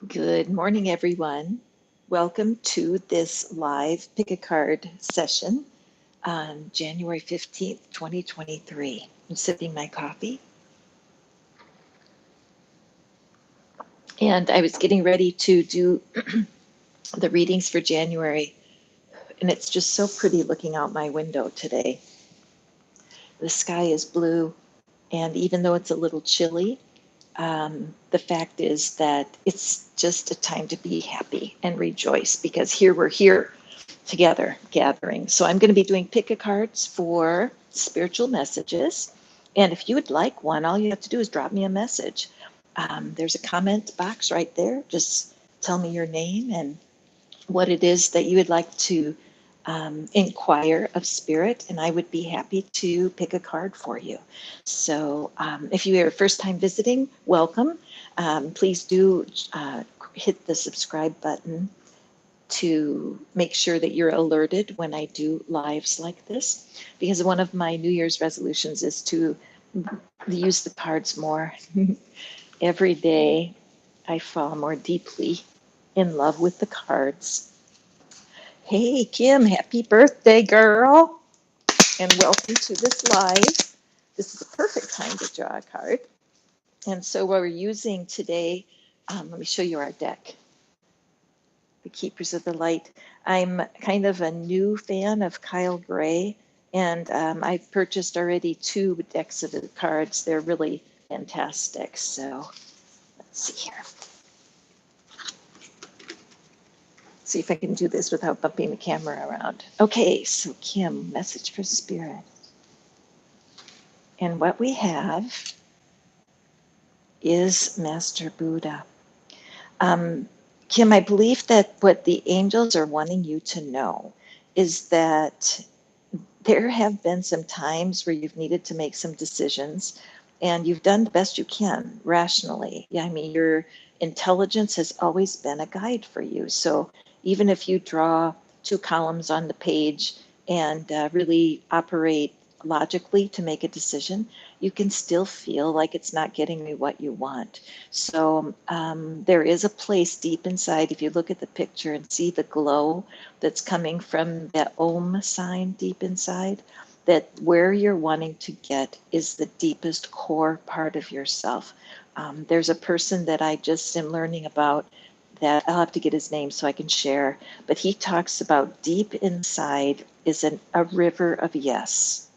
Good morning, everyone. Welcome to this live pick a card session on January 15th, 2023. I'm sipping my coffee and I was getting ready to do the readings for January, and it's just so pretty looking out my window today. The sky is blue, and even though it's a little chilly, the fact is that it's just a time to be happy and rejoice because here we're here together gathering. So I'm going to be doing pick a cards for spiritual messages. And if you would like one, all you have to do is drop me a message. There's a comment box right there. Just tell me your name and what it is that you would like to inquire of spirit, and I would be happy to pick a card for you. So if you are first time visiting, welcome. Please do hit the subscribe button to make sure that you're alerted when I do lives like this, because one of my New Year's resolutions is to use the cards more. Every day I fall more deeply in love with the cards. Hey, Kim, happy birthday, girl, and welcome to this live. This is a perfect time to draw a card. And so what we're using today, let me show you our deck. The Keepers of the Light. I'm kind of a new fan of Kyle Gray, and I've purchased already 2 decks of the cards. They're really fantastic. So let's see here. See if I can do this without bumping the camera around. Okay, so Kim, message for spirit. And what we have is Master Buddha. Kim, I believe that what the angels are wanting you to know is that there have been some times where you've needed to make some decisions and you've done the best you can rationally. Yeah, I mean, your intelligence has always been a guide for you. So even if you draw 2 columns on the page and really operate logically to make a decision, you can still feel like it's not getting you what you want. So there is a place deep inside, if you look at the picture and see the glow that's coming from that Om sign deep inside, that where you're wanting to get is the deepest core part of yourself. There's a person that I just am learning about that I'll have to get his name so I can share, but he talks about deep inside is a river of yes.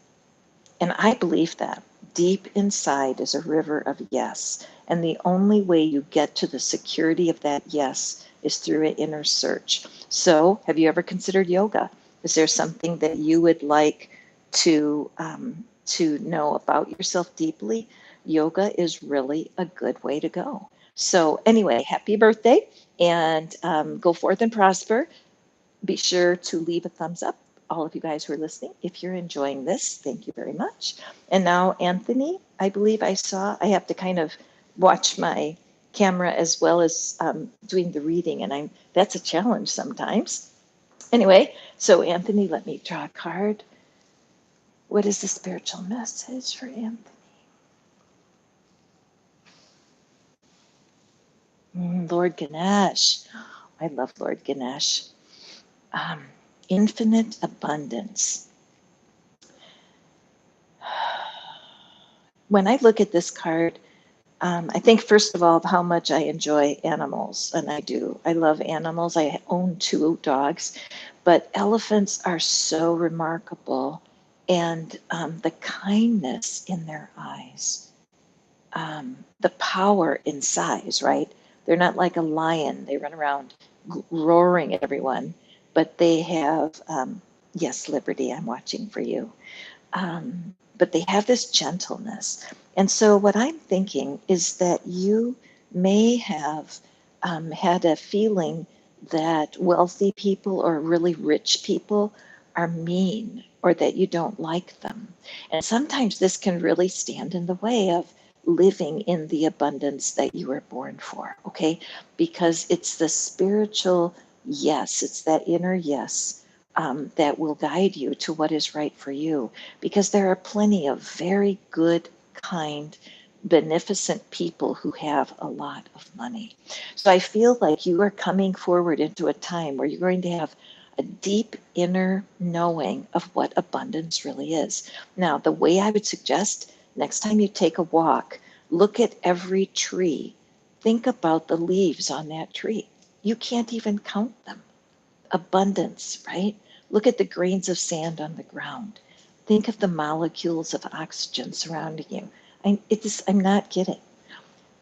And I believe that. Deep inside is a river of yes. And the only way you get to the security of that yes is through an inner search. So, have you ever considered yoga? Is there something that you would like to know about yourself deeply? Yoga is really a good way to go. So, anyway, happy birthday and go forth and prosper. Be sure to leave a thumbs up, all of you guys who are listening. If you're enjoying this, thank you very much. And now, Anthony, I believe I have to kind of watch my camera as well as doing the reading, and that's a challenge sometimes. Anyway, so Anthony, let me draw a card. What is the spiritual message for Anthony? Lord Ganesh. I love Lord Ganesh. Infinite abundance. When I look at this card, I think first of all how much I enjoy animals, and I do. I love animals. I own 2 dogs, but elephants are so remarkable, and the kindness in their eyes, the power in size, right? They're not like a lion. They run around roaring at everyone, but they have, yes, Liberty, I'm watching for you. But they have this gentleness. And so what I'm thinking is that you may have had a feeling that wealthy people or really rich people are mean or that you don't like them. And sometimes this can really stand in the way of living in the abundance that you were born for, okay? Because it's the spiritual yes, it's that inner yes that will guide you to what is right for you. Because there are plenty of very good, kind, beneficent people who have a lot of money. So I feel like you are coming forward into a time where you're going to have a deep inner knowing of what abundance really is. Now, the way I would suggest next time you take a walk, look at every tree. Think about the leaves on that tree. You can't even count them. Abundance, right? Look at the grains of sand on the ground. Think of the molecules of oxygen surrounding you. I'm not kidding.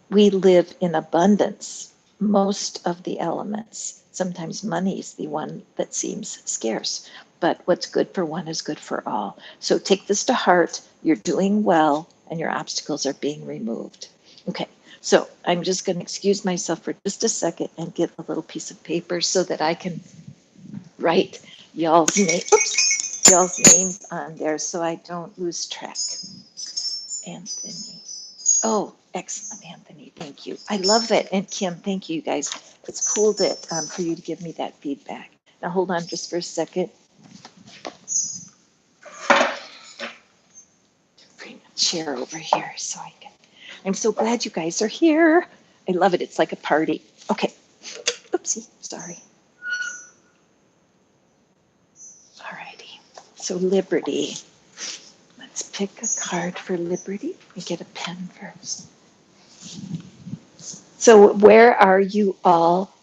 We live in abundance, most of the elements. Sometimes money is the one that seems scarce, but what's good for one is good for all. So take this to heart. You're doing well, and your obstacles are being removed. Okay, so I'm just going to excuse myself for just a second and get a little piece of paper so that I can write y'all's names on there so I don't lose track. Anthony. Oh, excellent, Anthony. Thank you. I love that. And Kim, thank you guys. It's cool that for you to give me that feedback. Now hold on just for a second. Bring a chair over here so I can. I'm so glad you guys are here. I love it. It's like a party. Okay. Oopsie. Sorry. All righty. So Liberty. Let's pick a card for Liberty. We get a pen first. So where are you all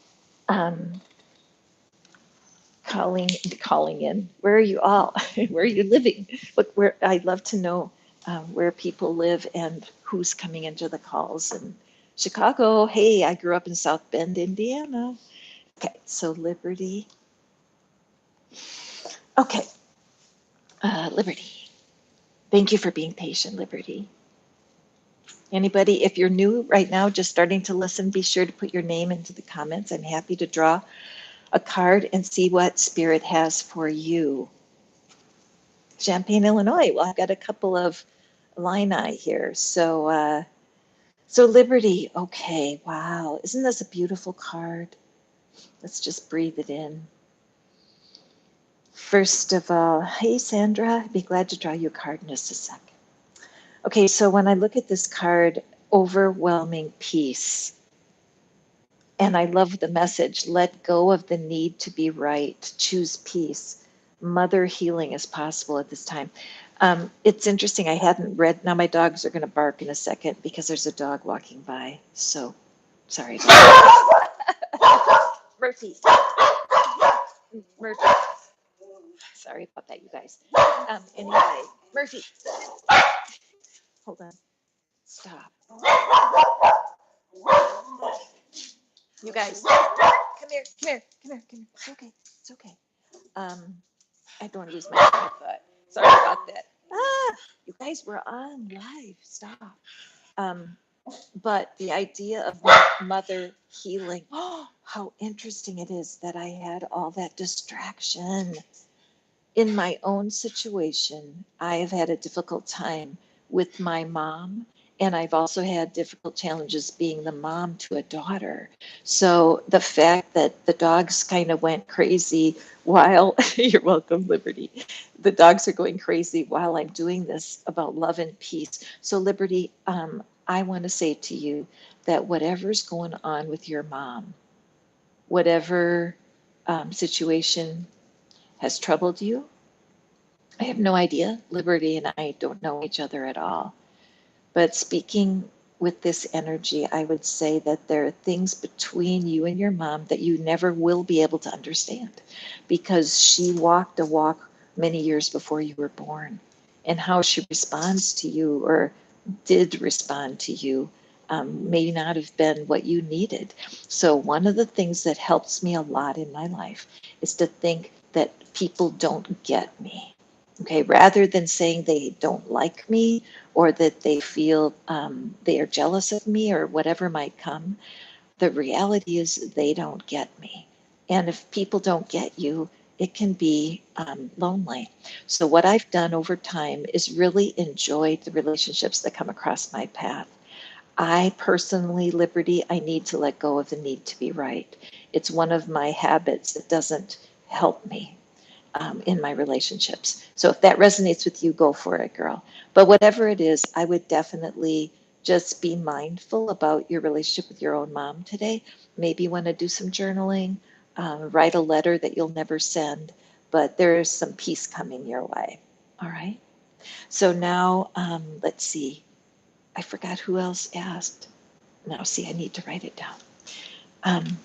calling in? Where are you all? Where are you living? Where I'd love to know where people live and who's coming into the calls. And Chicago, hey, I grew up in South Bend, Indiana. Okay, so Liberty. Okay, Liberty. Thank you for being patient, Liberty. Anybody, if you're new right now, just starting to listen, be sure to put your name into the comments. I'm happy to draw a card and see what Spirit has for you. Champaign, Illinois. Well, I've got a couple of Illini here. So Liberty. Okay. Wow. Isn't this a beautiful card? Let's just breathe it in. First of all, hey, Sandra. I'd be glad to draw you a card in just a second. Okay. So when I look at this card, overwhelming peace. And I love the message, let go of the need to be right, choose peace. Mother healing is possible at this time. It's interesting, I hadn't read, now my dogs are gonna bark in a second because there's a dog walking by, so sorry. Murphy. Murphy. Sorry about that, you guys. Anyway, Murphy. Hold on, stop. You guys, come here, come here, come here, come here. It's okay, it's okay. I don't want to lose my train of thought. Sorry about that. You guys were on live. Stop. Um, but the idea of mother healing. Oh, how interesting it is that I had all that distraction. In my own situation, I have had a difficult time with my mom, and I've also had difficult challenges being the mom to a daughter. So the fact that the dogs kind of went crazy while you're welcome, Liberty. The dogs are going crazy while I'm doing this about love and peace. So, Liberty, I want to say to you that whatever's going on with your mom, whatever situation has troubled you, I have no idea. Liberty and I don't know each other at all. But speaking with this energy, I would say that there are things between you and your mom that you never will be able to understand because she walked a walk many years before you were born. And how she responds to you or did respond to you may not have been what you needed. So, one of the things that helps me a lot in my life is to think that people don't get me. Okay, rather than saying they don't like me or that they feel they are jealous of me or whatever might come, the reality is they don't get me. And if people don't get you, it can be lonely. So, what I've done over time is really enjoyed the relationships that come across my path. I personally, Liberty, I need to let go of the need to be right. It's one of my habits that doesn't help me in my relationships. So if that resonates with you, go for it, girl. But whatever it is, I would definitely just be mindful about your relationship with your own mom today. Maybe you want to do some journaling, write a letter that you'll never send, but there's some peace coming your way. All right. So now, let's see. I forgot who else asked. Now, see, I need to write it down. Um,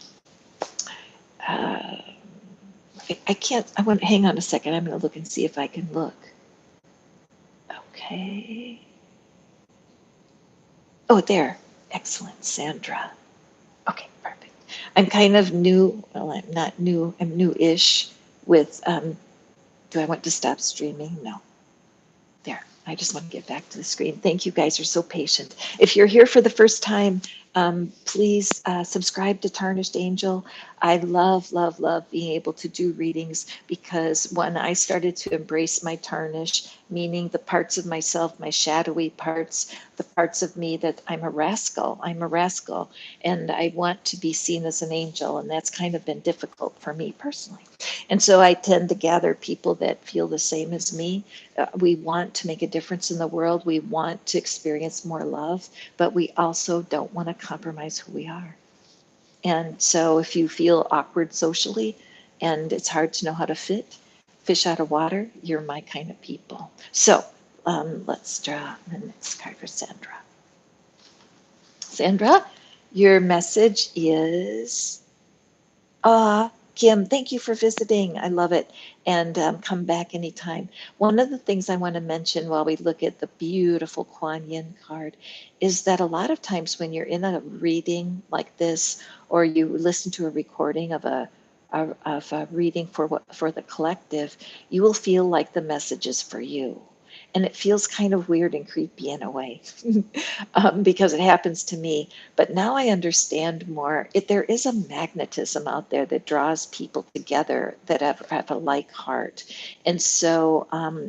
uh, I can't, I want to hang on a second. I'm going to look and see if I can look. Okay. Oh, there. Excellent, Sandra. Okay, perfect. I'm kind of new. Well, I'm not new. I'm new-ish with, do I want to stop streaming? No. There, I just want to get back to the screen. Thank you guys are so patient. If you're here for the first time, please subscribe to Tarnished Angel. I love, love, love being able to do readings because when I started to embrace my tarnish, meaning the parts of myself, my shadowy parts, the parts of me that I'm a rascal, and I want to be seen as an angel, and that's kind of been difficult for me personally. And so I tend to gather people that feel the same as me. We want to make a difference in the world. We want to experience more love, but we also don't want to compromise who we are. And so if you feel awkward socially and it's hard to know how to fish out of water, you're my kind of people. So let's draw the next card for Sandra. Sandra, your message is, Kim, thank you for visiting. I love it. And come back anytime. One of the things I want to mention while we look at the beautiful Quan Yin card is that a lot of times when you're in a reading like this, or you listen to a recording of a reading for the collective, you will feel like the message is for you. And it feels kind of weird and creepy in a way because it happens to me. But now I understand more. There is a magnetism out there that draws people together that have a like heart. And so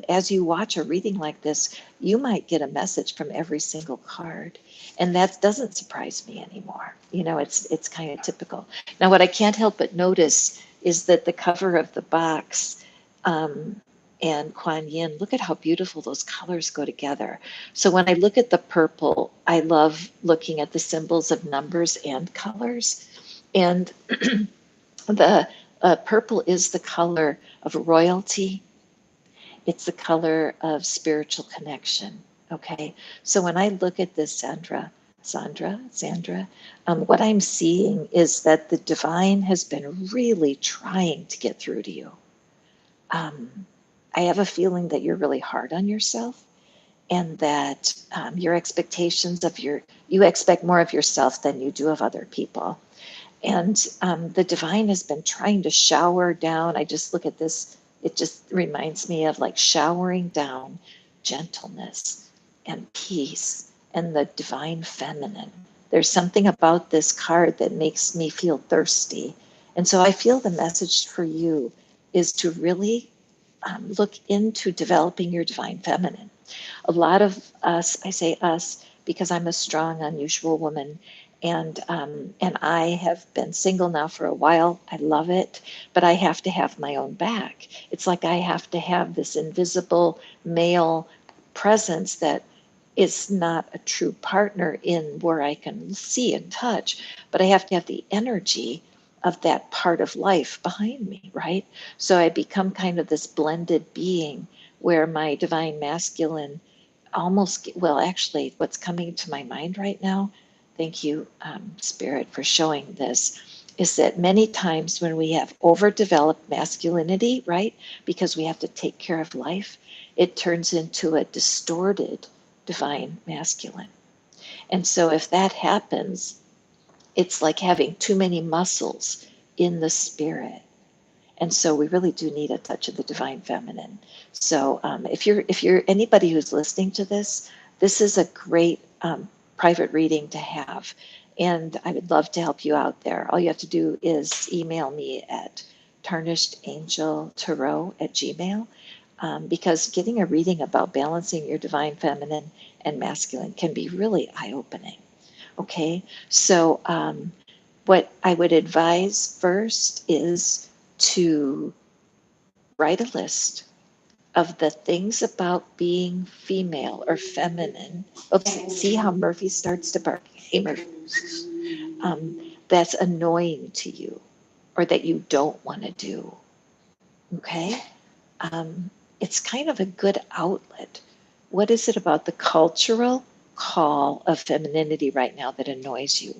as you watch a reading like this, you might get a message from every single card. And that doesn't surprise me anymore. You know, it's kind of typical. Now, what I can't help but notice is that the cover of the box and Quan Yin, look at how beautiful those colors go together. So when I look at the purple, I love looking at the symbols of numbers and colors. And the purple is the color of royalty. It's the color of spiritual connection. Okay. So when I look at this, Sandra, what I'm seeing is that the divine has been really trying to get through to you. I have a feeling that you're really hard on yourself and that your expectations you expect more of yourself than you do of other people. And the divine has been trying to shower down. I just look at this, it just reminds me of like showering down gentleness and peace and the divine feminine. There's something about this card that makes me feel thirsty. And so I feel the message for you is to really look into developing your divine feminine. A lot of us, I say us because I'm a strong, unusual woman, and I have been single now for a while. I love it, but I have to have my own back. It's like I have to have this invisible male presence that is not a true partner in where I can see and touch, but I have to have the energy of that part of life behind me, right? So I become kind of this blended being where my divine masculine almost, well, actually, what's coming to my mind right now, thank you, Spirit, for showing this, is that many times when we have overdeveloped masculinity, right, because we have to take care of life, it turns into a distorted divine masculine. And so if that happens, it's like having too many muscles in the spirit. And so we really do need a touch of the divine feminine. So if you're anybody who's listening to this, this is a great private reading to have. And I would love to help you out there. All you have to do is email me at tarnishedangeltarot@gmail. Because getting a reading about balancing your divine feminine and masculine can be really eye-opening. Okay, so what I would advise first is to write a list of the things about being female or feminine. Oops, see how Murphy starts to bark? Hey, Murphy. That's annoying to you or that you don't want to do. Okay? It's kind of a good outlet. What is it about the cultural call of femininity right now that annoys you?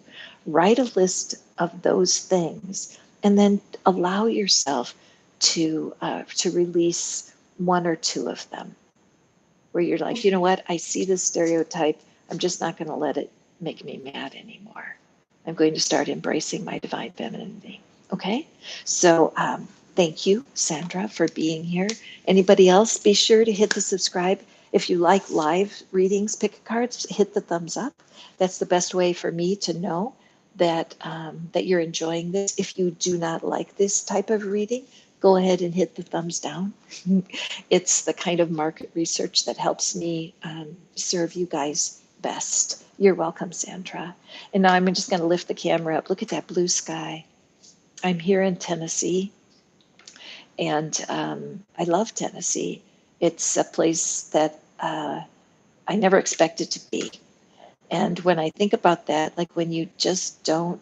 Write a list of those things and then allow yourself to release one or two of them where you're like, you know what, I see this stereotype. I'm just not going to let it make me mad anymore. I'm going to start embracing my divine femininity. Okay? So thank you, Sandra, for being here. Anybody else, be sure to hit the subscribe. If you like live readings, pick cards, hit the thumbs up. That's the best way for me to know that that you're enjoying this. If you do not like this type of reading, go ahead and hit the thumbs down. It's the kind of market research that helps me serve you guys best. You're welcome, Sandra. And now I'm just going to lift the camera up. Look at that blue sky. I'm here in Tennessee, and I love Tennessee. It's a place that I never expected to be. And when I think about that, like when you just don't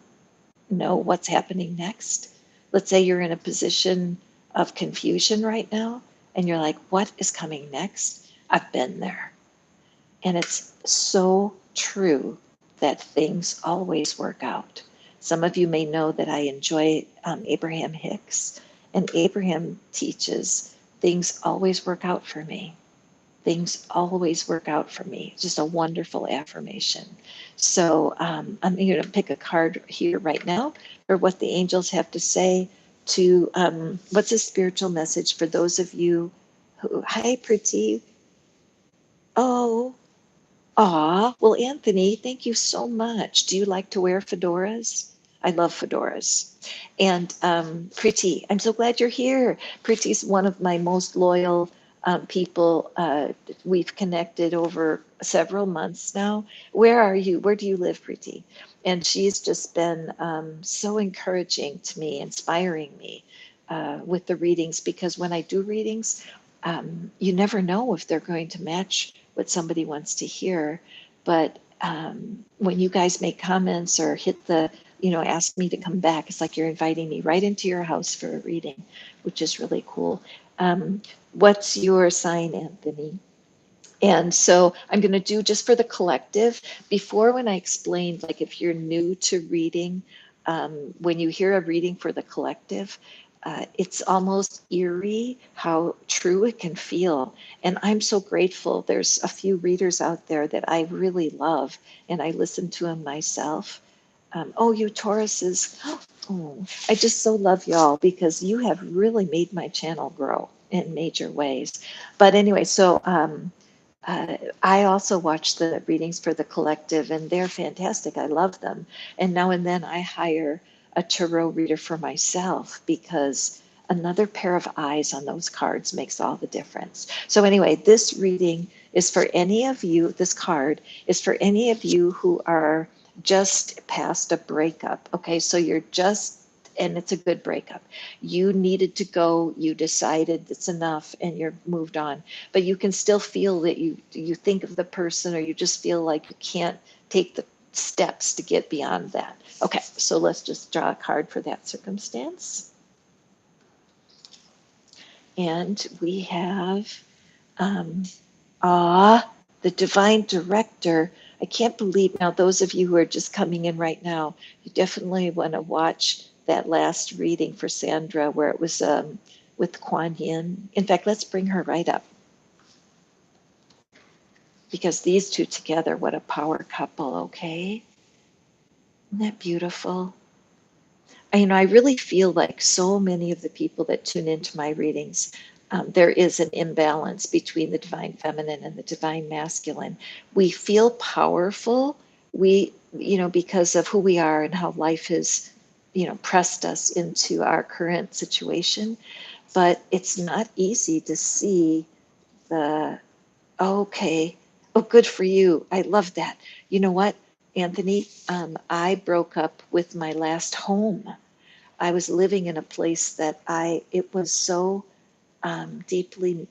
know what's happening next, let's say you're in a position of confusion right now, and you're like, what is coming next? I've been there. And it's so true that things always work out. Some of you may know that I enjoy Abraham Hicks, and Abraham teaches things always work out for me. Things always work out for me. Just a wonderful affirmation. So I'm going to pick a card here right now for what the angels have to say to what's a spiritual message for those of you who, hi, Pretty. Oh, well, Anthony, thank you so much. Do you like to wear fedoras? I love fedoras. And Pretty, I'm so glad you're here. Pretty's one of my most loyal people. We've connected over several months now. Where are you? Where do you live, Pretty? And she's just been so encouraging to me, inspiring me with the readings, because when I do readings, you never know if they're going to match what somebody wants to hear. But when you guys make comments or hit the, ask me to come back, it's like you're inviting me right into your house for a reading, which is really cool. What's your sign, Anthony? And so I'm going to do just for the collective. Before, when I explained, like if you're new to reading, when you hear a reading for the collective, it's almost eerie how true it can feel. And I'm so grateful. There's a few readers out there that I really love, and I listen to them myself. You Tauruses. Oh, I just so love y'all because you have really made my channel grow in major ways. But anyway, so I also watch the readings for the collective, and they're fantastic. I love them. And now and then I hire a tarot reader for myself because another pair of eyes on those cards makes all the difference. So anyway, this reading is for any of you, this card is for any of you who are just past a breakup. Okay, so you're just, and it's a good breakup. You needed to go, you decided it's enough, and you're moved on. But you can still feel that you think of the person, or you just feel like you can't take the steps to get beyond that. Okay, so let's just draw a card for that circumstance. And we have the divine director. I can't believe, now those of you who are just coming in right now, you definitely want to watch that last reading for Sandra where it was with Quan Yin. In fact, let's bring her right up, because these two together, what a power couple. Okay, isn't that beautiful? I really feel like so many of the people that tune into my readings, there is an imbalance between the divine feminine and the divine masculine. We feel powerful, because of who we are and how life has, pressed us into our current situation. But it's not easy to see the, okay, oh, good for you. I love that. You know what, Anthony? I broke up with my last home. I was living in a place that it was so deeply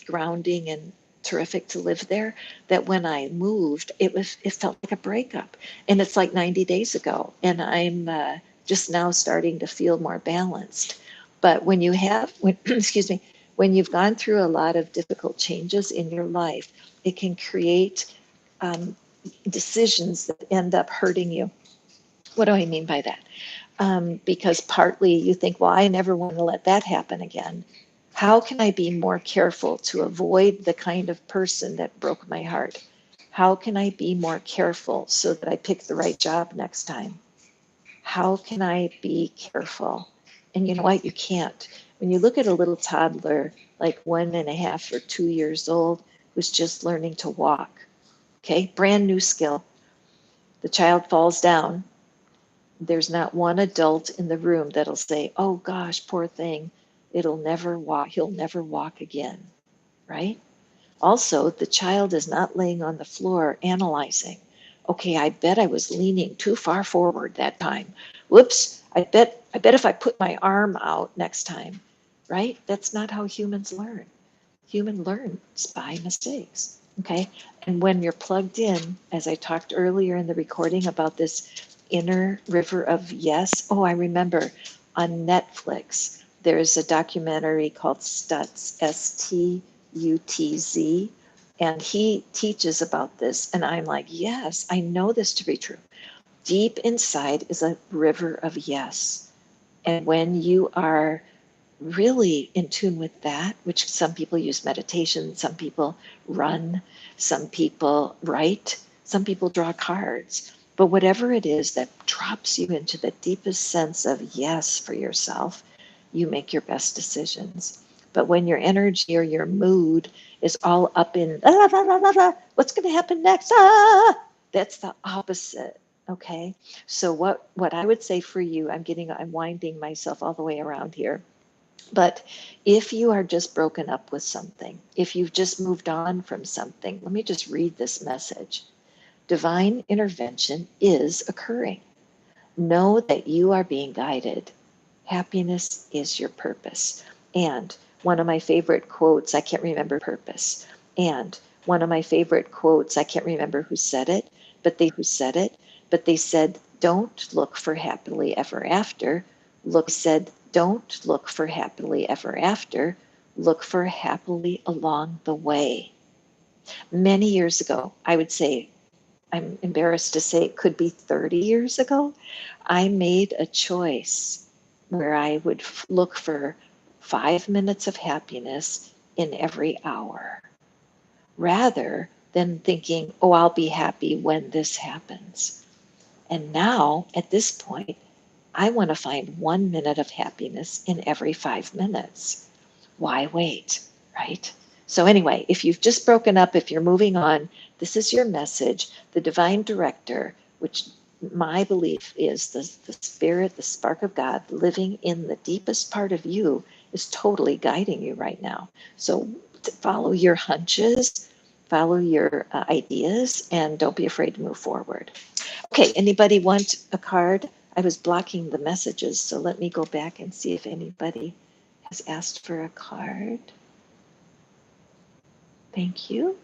grounding and terrific to live there, that when I moved, it felt like a breakup. And it's like 90 days ago, and I'm just now starting to feel more balanced. But when you have, when, excuse me, when you've gone through a lot of difficult changes in your life, it can create um, decisions that end up hurting you. What do I mean by that? Because partly you think, well, I never want to let that happen again. How can I be more careful to avoid the kind of person that broke my heart? How can I be more careful so that I pick the right job next time? How can I be careful? And you know what? You can't. When you look at a little toddler, like 1.5 or 2 years old, who's just learning to walk, okay, brand new skill, the child falls down. There's not one adult in the room that'll say, oh gosh, poor thing, it'll never walk, he'll never walk again, right? Also, the child is not laying on the floor analyzing, okay, I bet I was leaning too far forward that time. Whoops, I bet if I put my arm out next time, right? That's not how humans learn. Human learns by mistakes, okay? And when you're plugged in, as I talked earlier in the recording about this inner river of yes. Oh, I remember on Netflix, there's a documentary called Stutz, Stutz, and he teaches about this. And I'm like, yes, I know this to be true. Deep inside is a river of yes. And when you are really in tune with that, which some people use meditation, some people run, some people write, some people draw cards. But whatever it is that drops you into the deepest sense of yes for yourself, you make your best decisions. But when your energy or your mood is all up in, what's going to happen next? That's the opposite. Okay. So what I would say for you, I'm winding myself all the way around here. But if you are just broken up with something, if you've just moved on from something, let me just read this message. Divine intervention is occurring. Know that you are being guided. Happiness is your purpose. And one of my favorite quotes, I can't remember purpose. And one of my favorite quotes, I can't remember who said it, but they said, don't look for happily ever after. Don't look for happily ever after. Look for happily along the way. Many years ago, I would say, I'm embarrassed to say it could be 30 years ago, I made a choice where I would look for 5 minutes of happiness in every hour, rather than thinking, oh, I'll be happy when this happens. And now, at this point, I want to find 1 minute of happiness in every 5 minutes. Why wait, right? So anyway, if you've just broken up, if you're moving on, this is your message. The divine director, which my belief is the spirit, the spark of God living in the deepest part of you, is totally guiding you right now. So follow your hunches, follow your ideas, and don't be afraid to move forward. Okay, anybody want a card? I was blocking the messages, so let me go back and see if anybody has asked for a card. Thank you.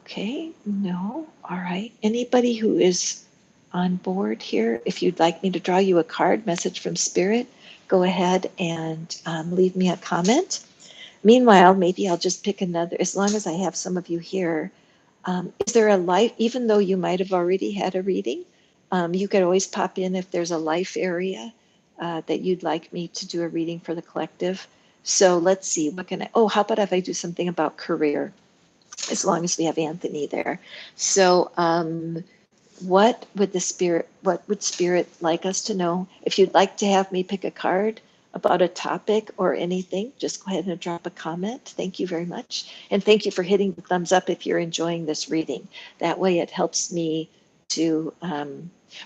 Okay, no, all right. Anybody who is on board here, if you'd like me to draw you a card, message from Spirit, go ahead and leave me a comment. Meanwhile, maybe I'll just pick another, as long as I have some of you here. Is there a life, even though you might have already had a reading, you could always pop in if there's a life area that you'd like me to do a reading for the collective. So let's see, how about if I do something about career, as long as we have Anthony there. So what would Spirit like us to know? If you'd like to have me pick a card about a topic or anything, just go ahead and drop a comment. Thank you very much. And thank you for hitting the thumbs up if you're enjoying this reading. That way it helps me to,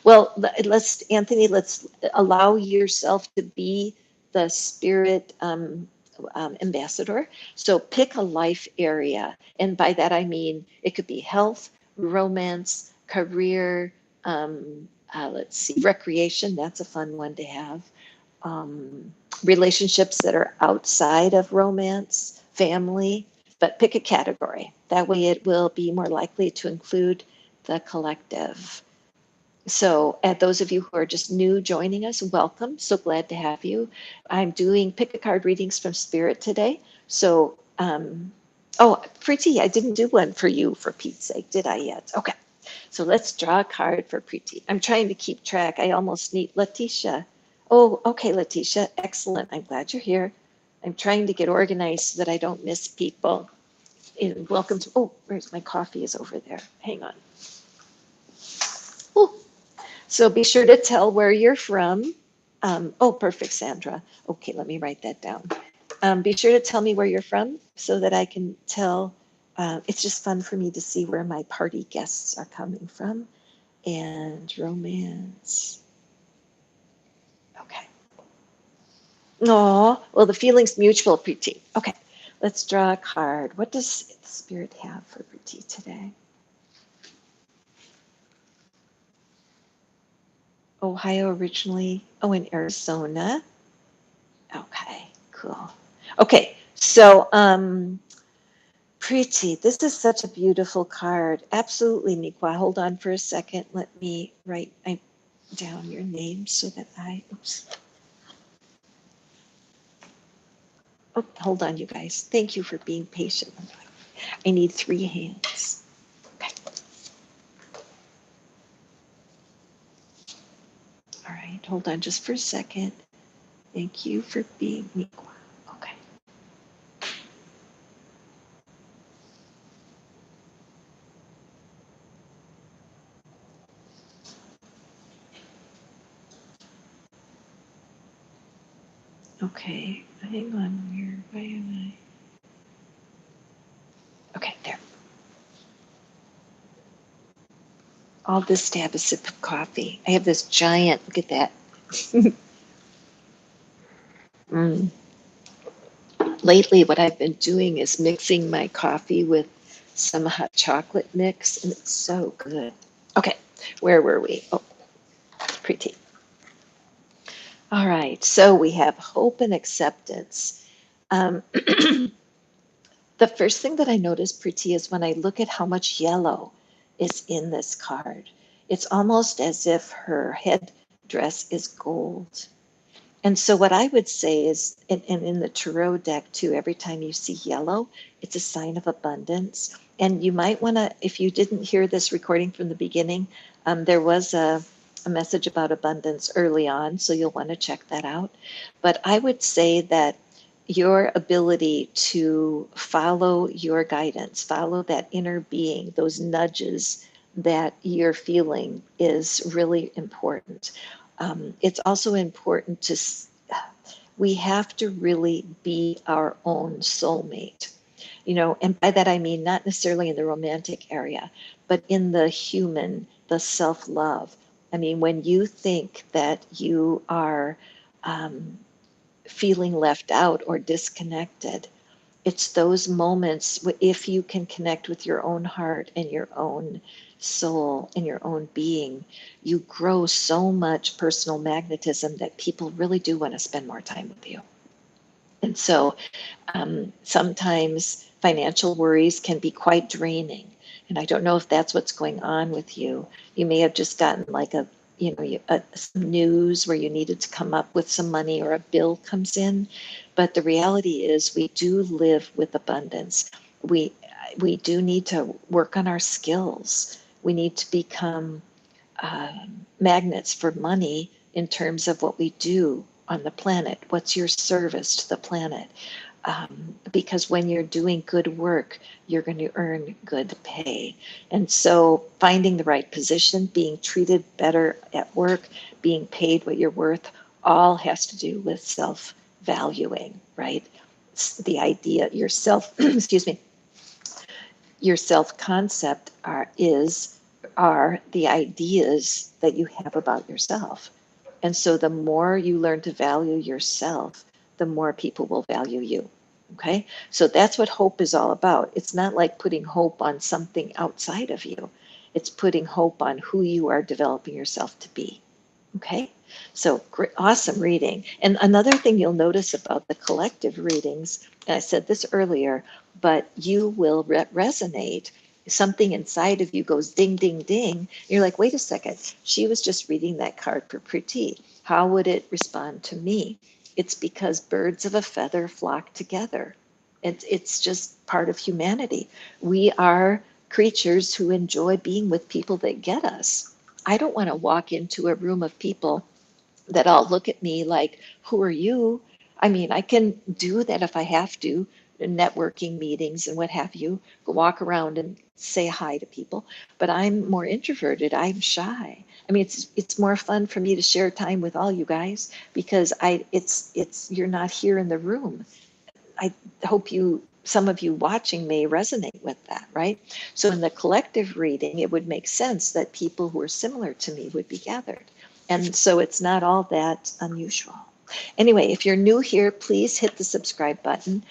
Anthony, let's allow yourself to be the Spirit ambassador. So pick a life area. And by that, I mean, it could be health, romance, career, let's see, recreation, that's a fun one to have. Relationships that are outside of romance, family, but pick a category. That way it will be more likely to include the collective. So, at those of you who are just new joining us, welcome. So glad to have you. I'm doing pick a card readings from Spirit today. So, oh, Preeti, I didn't do one for you for Pete's sake, did I yet? Okay. So let's draw a card for Preeti. I'm trying to keep track. I almost need Letitia. Oh, okay, Letitia. Excellent. I'm glad you're here. I'm trying to get organized so that I don't miss people. And welcome to, oh, where's my coffee is over there. Hang on. Oh, so be sure to tell where you're from. Oh, perfect, Sandra. Okay, let me write that down. Be sure to tell me where you're from so that I can tell. It's just fun for me to see where my party guests are coming from. And romance. Okay. Oh, well, the feeling's mutual, Preeti. Okay, let's draw a card. What does the Spirit have for Preeti today? Ohio originally. Oh, in Arizona. Okay, cool. Okay, so Preeti, this is such a beautiful card. Absolutely, Nikwa. Hold on for a second. Let me write down your name so that oops. Oh, hold on, you guys. Thank you for being patient. I need 3 hands. Okay. All right, hold on just for a second. Thank you for being Nikwa. Okay. Okay, hang on. Why am I? Okay, there. All this to have a sip of coffee. I have this giant, look at that. mm. Lately, what I've been doing is mixing my coffee with some hot chocolate mix, and it's so good. Okay, where were we? Oh, pretty. All right, so we have hope and acceptance. The first thing that I notice, Pretty, is when I look at how much yellow is in this card. It's almost as if her head dress is gold. And so what I would say is, and in the tarot deck too, every time you see yellow, it's a sign of abundance. And you might want to, if you didn't hear this recording from the beginning, there was a message about abundance early on, so you'll want to check that out. But I would say that your ability to follow your guidance, follow that inner being, those nudges that you're feeling is really important. It's also important to, we have to really be our own soulmate. You know, and by that I mean not necessarily in the romantic area, but in the human, the self love. I mean, when you think that you are feeling left out or disconnected, it's those moments if you can connect with your own heart and your own soul and your own being, you grow so much personal magnetism that people really do want to spend more time with you. And so sometimes financial worries can be quite draining. And I don't know if that's what's going on with you. You may have just gotten like some news where you needed to come up with some money or a bill comes in. But the reality is we do live with abundance. We we do need to work on our skills. We need to become magnets for money in terms of what we do on the planet. What's your service to the planet? Because when you're doing good work, you're going to earn good pay. And so finding the right position, being treated better at work, being paid what you're worth, all has to do with self-valuing, right? It's the idea, yourself, excuse me, your self-concept are the ideas that you have about yourself. And so the more you learn to value yourself, the more people will value you. Okay? So that's what hope is all about. It's not like putting hope on something outside of you. It's putting hope on who you are developing yourself to be. Okay? So great, awesome reading. And another thing you'll notice about the collective readings and I said this earlier, but you will resonate. Something inside of you goes ding, ding, ding. You're like, wait a second. She was just reading that card for Priti. How would it respond to me? It's because birds of a feather flock together. It's just part of humanity. We are creatures who enjoy being with people that get us. I don't want to walk into a room of people that all look at me like, who are you? I mean, I can do that if I have to, networking meetings and what have you, go walk around and say hi to people. But I'm more introverted. I'm shy. I mean, it's more fun for me to share time with all you guys because it's you're not here in the room. I hope some of you watching may resonate with that, right? So in the collective reading, it would make sense that people who are similar to me would be gathered. And so it's not all that unusual. Anyway, if you're new here, please hit the subscribe button.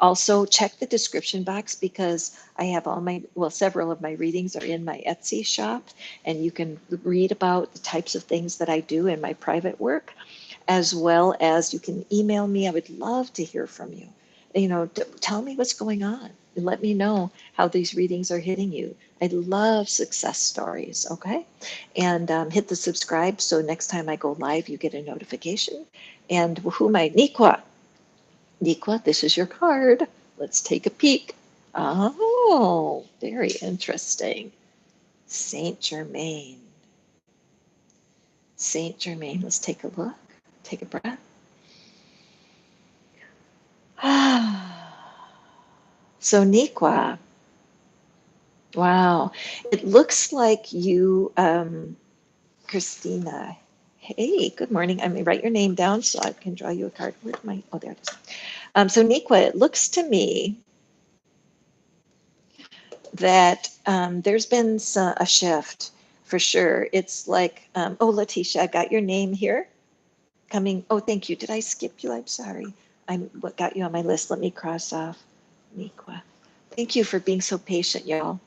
Also check the description box because I have several of my readings are in my Etsy shop, and you can read about the types of things that I do in my private work, as well as you can email me. I would love to hear from you. Tell me what's going on and let me know how these readings are hitting you. I love success stories, okay? And hit the subscribe so next time I go live, you get a notification. And who am I? Nikwa. Nikwa, this is your card. Let's take a peek. Oh, very interesting. Saint Germain. Saint Germain, let's take a look. Take a breath. So Nikwa, wow. It looks like you, Christina. Hey, good morning. I'm going to write your name down so I can draw you a card. Where's my, oh, there it is. So Nikwa, it looks to me that there's been a shift for sure. It's like, oh, Letitia, I got your name here. Coming, oh, thank you. Did I skip you? I'm sorry. What got you on my list? Let me cross off Nikwa. Thank you for being so patient, y'all.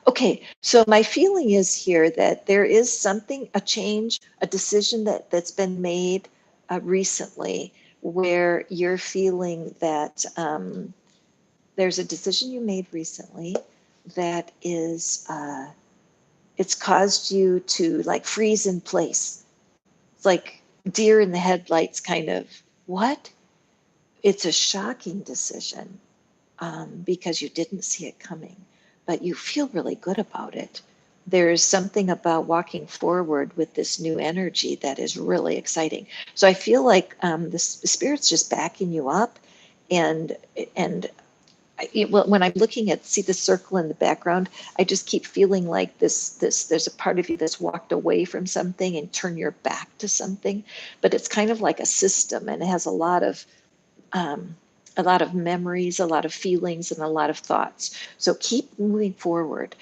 Okay, so my feeling is here that there is something, a change, a decision that's been made recently where you're feeling that there's a decision you made recently that is, it's caused you to like freeze in place. It's like deer in the headlights kind of, what? It's a shocking decision because you didn't see it coming, but you feel really good about it. There's something about walking forward with this new energy that is really exciting. So I feel like the spirit's just backing you up, and when I'm looking at see the circle in the background, I just keep feeling like this. There's a part of you that's walked away from something and turn your back to something, but it's kind of like a system, and it has a lot of memories, a lot of feelings, and a lot of thoughts. So keep moving forward.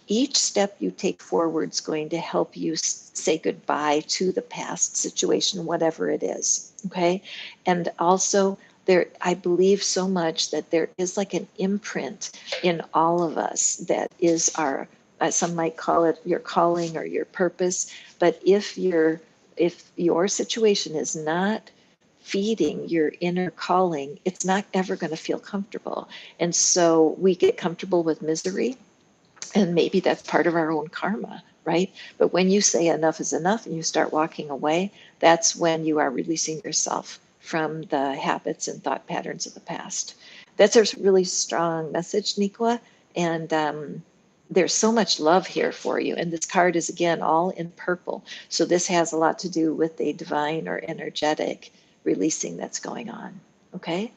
Each step you take forward is going to help you say goodbye to the past situation, whatever it is. Okay. And also, I believe so much that there is like an imprint in all of us that is our, some might call it your calling or your purpose. But if your situation is not feeding your inner calling, it's not ever going to feel comfortable. And so we get comfortable with misery, and maybe that's part of our own karma, right? But when you say enough is enough and you start walking away, that's when you are releasing yourself from the habits and thought patterns of the past. That's a really strong message, Nikwa. And there's so much love here for you. And this card is, again, all in purple. So this has a lot to do with a divine or energetic releasing that's going on. Okay.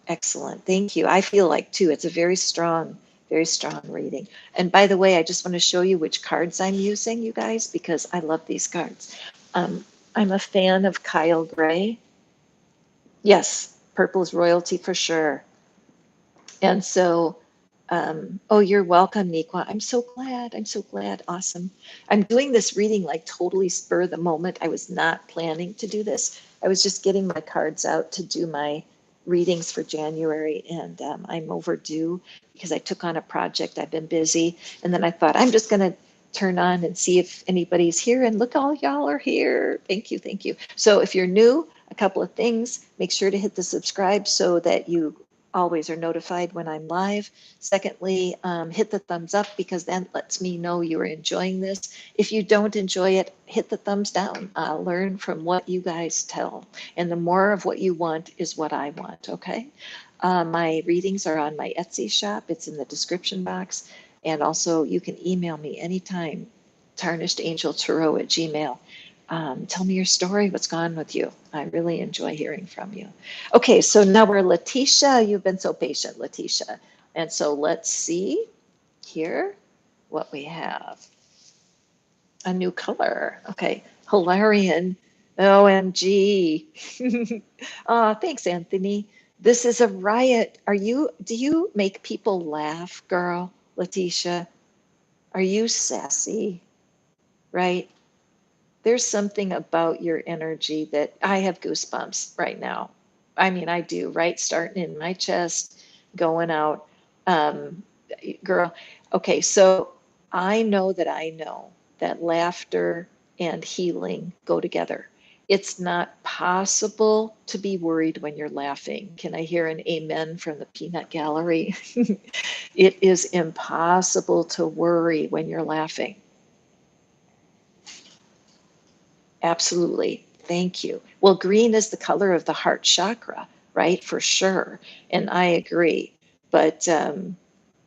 Excellent. Thank you. I feel like too, it's a very strong reading. And by the way, I just want to show you which cards I'm using, you guys, because I love these cards. I'm a fan of Kyle Gray. Yes, purple is royalty for sure. And so, oh, you're welcome, Nikwa. I'm so glad. I'm so glad. Awesome. I'm doing this reading like totally spur of the moment. I was not planning to do this. I was just getting my cards out to do my readings for January, and I'm overdue because I took on a project. I've been busy. And then I thought, I'm just going to turn on and see if anybody's here. And look, all y'all are here. Thank you. Thank you. So if you're new, a couple of things. Make sure to hit the subscribe so that you always are notified when I'm live. Secondly, hit the thumbs up because that lets me know you are enjoying this. If you don't enjoy it, hit the thumbs down. Learn from what you guys tell. And the more of what you want is what I want, okay? My readings are on my Etsy shop. It's in the description box. And also you can email me anytime, tarnishedangeltarot@gmail.com. Tell me your story, what's gone on with you. I really enjoy hearing from you. Okay, so now we're Letitia. You've been so patient, Letitia. And so let's see here what we have. A new color. Okay, Hilarion. OMG. Oh, thanks, Anthony. This is a riot. Do you make people laugh, girl, Letitia? Are you sassy? Right? There's something about your energy that I have goosebumps right now. I mean, I do, right? Starting in my chest, going out. Um, Girl, okay, so I know that laughter and healing go together. It's not possible to be worried when you're laughing. Can I hear an amen from the peanut gallery? It is impossible to worry when you're laughing. Absolutely. Thank you. Well, green is the color of the heart chakra, right? For sure. And I agree. But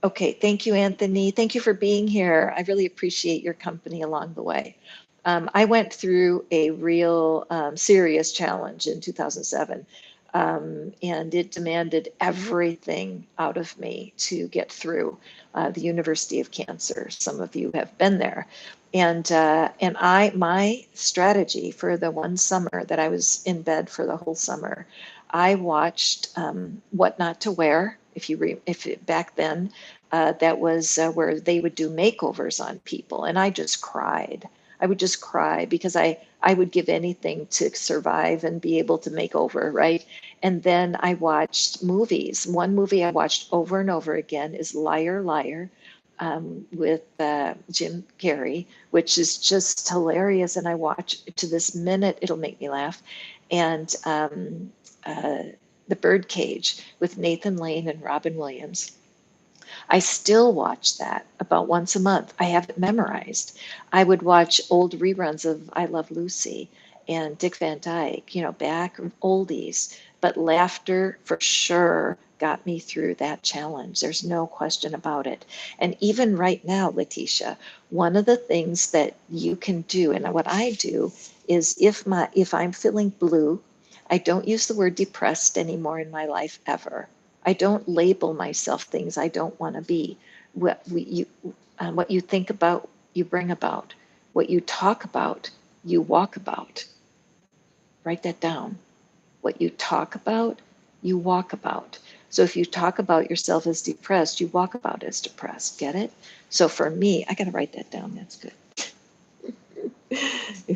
okay, thank you, Anthony. Thank you for being here. I really appreciate your company along the way. I went through a real serious challenge in 2007, and it demanded everything out of me to get through the University of Cancer. Some of you have been there. And my strategy for the one summer that I was in bed for the whole summer, I watched What Not to Wear. Back then, that was where they would do makeovers on people, and I just cried. I would just cry because I would give anything to survive and be able to make over, right? And then I watched movies. One movie I watched over and over again is Liar, Liar, with Jim Carrey, which is just hilarious. And I watch to this minute, it'll make me laugh. And The Birdcage with Nathan Lane and Robin Williams. I still watch that about once a month. I have it memorized. I would watch old reruns of I Love Lucy and Dick Van Dyke, back oldies. But laughter for sure got me through that challenge. There's no question about it. And even right now, Letitia, one of the things that you can do, and what I do, is if I'm feeling blue, I don't use the word depressed anymore in my life ever. I don't label myself things I don't want to be. What you think about, you bring about. What you talk about, you walk about. Write that down. What you talk about, you walk about. So if you talk about yourself as depressed, you walk about as depressed. Get it? So for me, I got to write that down. That's good.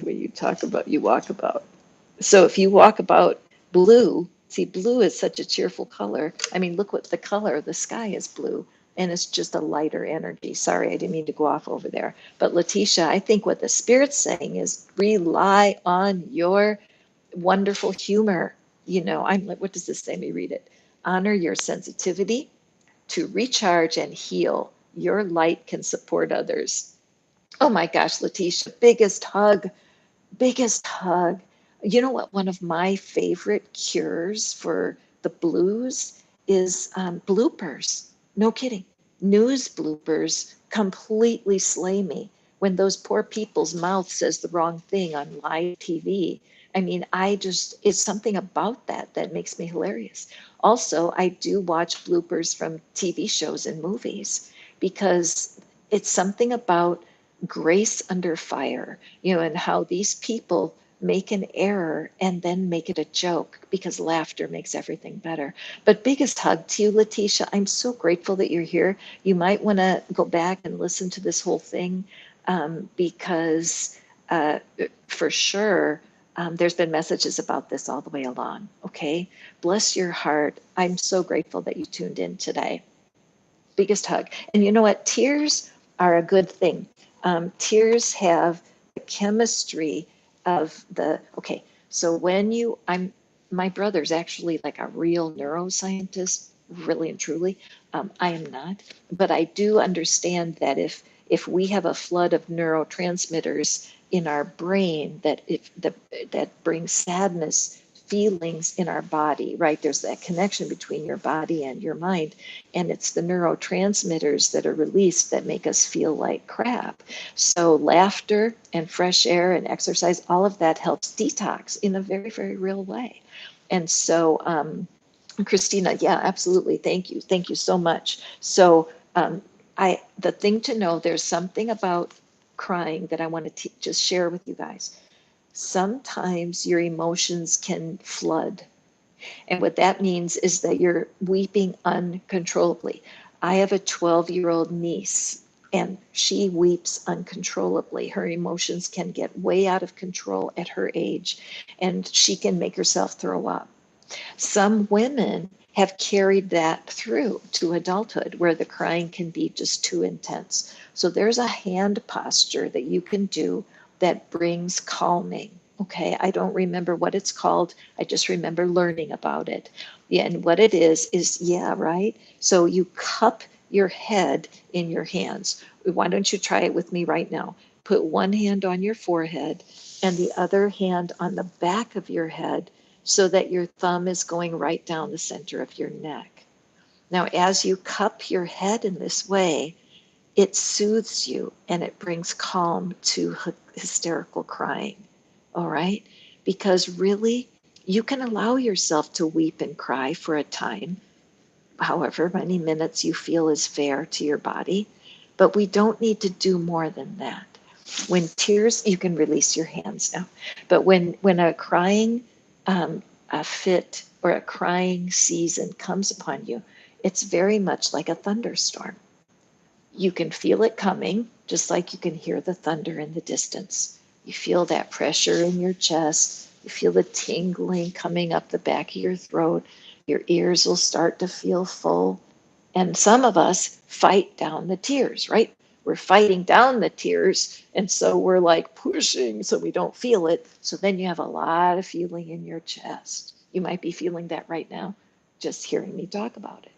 When you talk about, you walk about. So if you walk about blue, see, blue is such a cheerful color. I mean, look what the color, the sky is blue, and it's just a lighter energy. Sorry, I didn't mean to go off over there. But Letitia, I think what the Spirit's saying is rely on your wonderful humor. What does this say? Let me read it. Honor your sensitivity to recharge and heal. Your light can support others. Oh my gosh, Letitia, biggest hug. Biggest hug. You know what? One of my favorite cures for the blues is bloopers. No kidding. News bloopers completely slay me. When those poor people's mouth says the wrong thing on live TV. I mean, it's something about that makes me hilarious. Also, I do watch bloopers from TV shows and movies because it's something about grace under fire, and how these people make an error and then make it a joke because laughter makes everything better. But biggest hug to you, Letitia. I'm so grateful that you're here. You might want to go back and listen to this whole thing because for sure there's been messages about this all the way along. Okay. Bless your heart. I'm so grateful that you tuned in today. Biggest hug. And you know what? Tears are a good thing. Tears have the chemistry of okay. So when my brother's actually like a real neuroscientist, really and truly. I am not, but I do understand that if we have a flood of neurotransmitters in our brain that brings sadness feelings in our body, right? There's that connection between your body and your mind, and it's the neurotransmitters that are released that make us feel like crap. So laughter and fresh air and exercise, all of that helps detox in a very, very real way. And so, Christina, yeah, absolutely. Thank you so much. So, the thing to know, there's something about crying that I want to just share with you guys. Sometimes your emotions can flood. And what that means is that you're weeping uncontrollably. I have a 12-year-old niece, and she weeps uncontrollably. Her emotions can get way out of control at her age, and she can make herself throw up. Some women have carried that through to adulthood where the crying can be just too intense. So there's a hand posture that you can do that brings calming. Okay, I don't remember what it's called. I just remember learning about it. Yeah, and what it is, yeah, right? So you cup your head in your hands. Why don't you try it with me right now? Put one hand on your forehead and the other hand on the back of your head so that your thumb is going right down the center of your neck. Now, as you cup your head in this way, it soothes you and it brings calm to hysterical crying. All right? Because really, you can allow yourself to weep and cry for a time, however many minutes you feel is fair to your body, but we don't need to do more than that. When tears, you can release your hands now, but when a crying a fit or a crying season comes upon you, it's very much like a thunderstorm. You can feel it coming, just like you can hear the thunder in the distance. You feel that pressure in your chest. You feel the tingling coming up the back of your throat. Your ears will start to feel full. And some of us fight down the tears, right? We're fighting down the tears. And so we're like pushing so we don't feel it. So then you have a lot of feeling in your chest. You might be feeling that right now, just hearing me talk about it.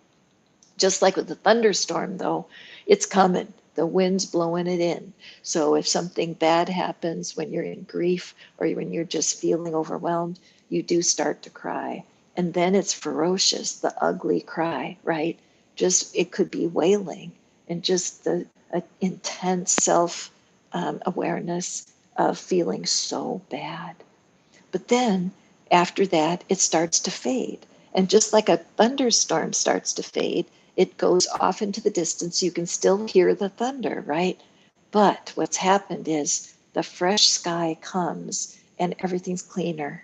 Just like with the thunderstorm, though, it's coming. The wind's blowing it in. So if something bad happens when you're in grief or when you're just feeling overwhelmed, you do start to cry. And then it's ferocious, the ugly cry, right? Just it could be wailing and just the intense self awareness of feeling so bad. But then after that, it starts to fade. And just like a thunderstorm starts to fade, it goes off into the distance. You can still hear the thunder, right? But what's happened is the fresh sky comes and everything's cleaner.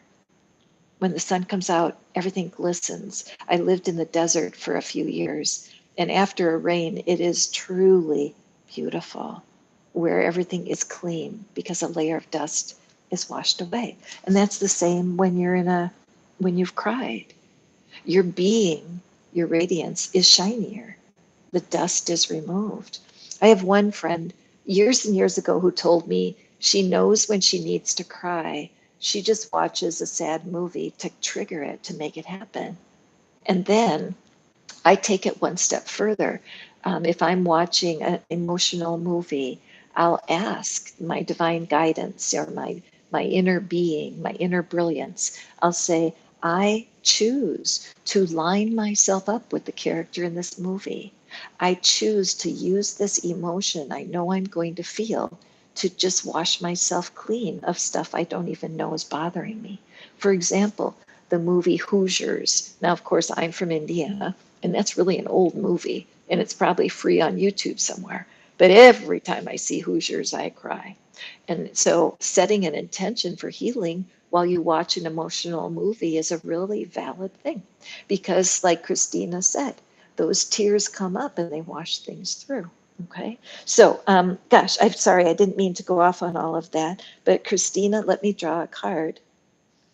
When the sun comes out, everything glistens. I lived in the desert for a few years, and after a rain, it is truly beautiful where everything is clean because a layer of dust is washed away. And that's the same when you've cried. Your being, your radiance is shinier. The dust is removed. I have one friend years and years ago who told me she knows when she needs to cry. She just watches a sad movie to trigger it, to make it happen. And then I take it one step further. If I'm watching an emotional movie, I'll ask my divine guidance or my inner being, my inner brilliance. I'll say, I choose to line myself up with the character in this movie. I choose to use this emotion I know I'm going to feel to just wash myself clean of stuff I don't even know is bothering me. For example, the movie Hoosiers. Now, of course, I'm from Indiana, and that's really an old movie, and it's probably free on YouTube somewhere. But every time I see Hoosiers, I cry. And so setting an intention for healing while you watch an emotional movie is a really valid thing. Because like Christina said, those tears come up and they wash things through. Okay. So, gosh, I'm sorry, I didn't mean to go off on all of that. But Christina, let me draw a card.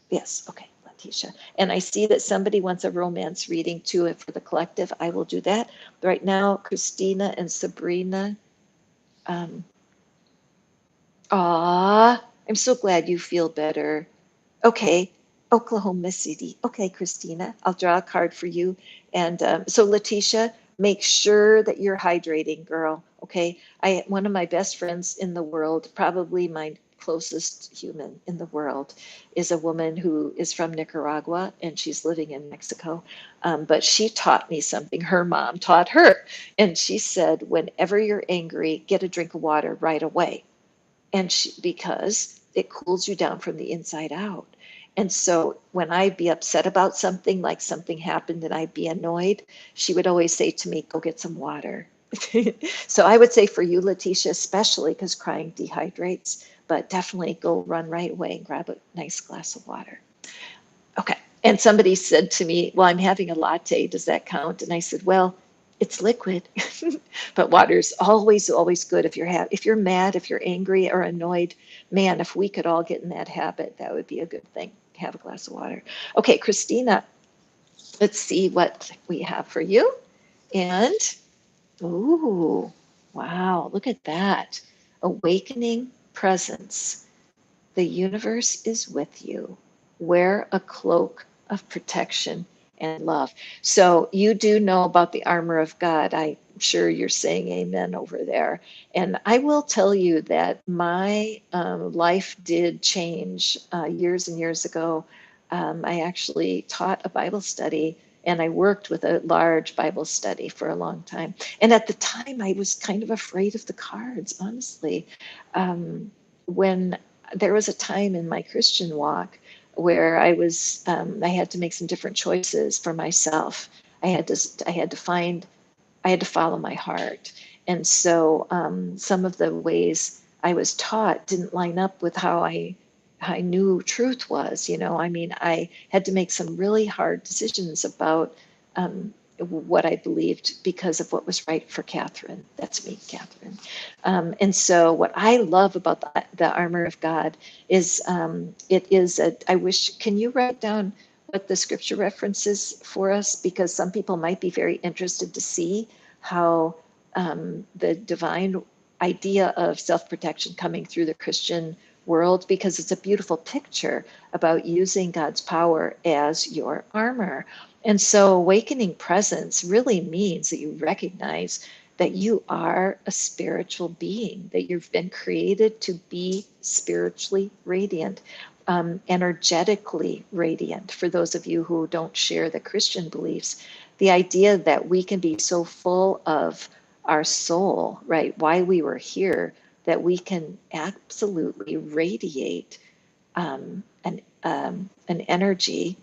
Yes. Okay. Letitia. And I see that somebody wants a romance reading too for the collective. I will do that. Right now, Christina and Sabrina. Um, I'm so glad you feel better. Okay. Oklahoma City. Okay, Christina, I'll draw a card for you. And so Letitia, make sure that you're hydrating, girl. Okay. One of my best friends in the world, probably my closest human in the world, is a woman who is from Nicaragua and she's living in Mexico. But she taught me something. Her mom taught her. And she said, whenever you're angry, get a drink of water right away. Because it cools you down from the inside out. And so when I'd be upset about something, like something happened and I'd be annoyed, she would always say to me, go get some water. So I would say for you, Letitia, especially because crying dehydrates, but definitely go run right away and grab a nice glass of water. Okay. And somebody said to me, well, I'm having a latte. Does that count? And I said, well, it's liquid, but water's always, always good. If you're mad, if you're angry or annoyed, man, if we could all get in that habit, that would be a good thing. Have a glass of water. Okay, Christina, let's see what we have for you. And, ooh, wow, look at that. Awakening presence. The universe is with you. Wear a cloak of protection and love. So you do know about the armor of God. I'm sure you're saying amen over there. And I will tell you that my life did change years and years ago. I actually taught a Bible study and I worked with a large Bible study for a long time. And at the time, I was kind of afraid of the cards, honestly. When there was a time in my Christian walk where I had to make some different choices for myself. I had to follow my heart. And so some of the ways I was taught didn't line up with how I knew truth was. I mean, I had to make some really hard decisions about what I believed because of what was right for Catherine. That's me, Catherine. And so what I love about the armor of God is can you write down what the scripture references for us? Because some people might be very interested to see how the divine idea of self-protection coming through the Christian world, because it's a beautiful picture about using God's power as your armor. And so awakening presence really means that you recognize that you are a spiritual being, that you've been created to be spiritually radiant, energetically radiant. For those of you who don't share the Christian beliefs, the idea that we can be so full of our soul, right? Why we were here, that we can absolutely radiate an energy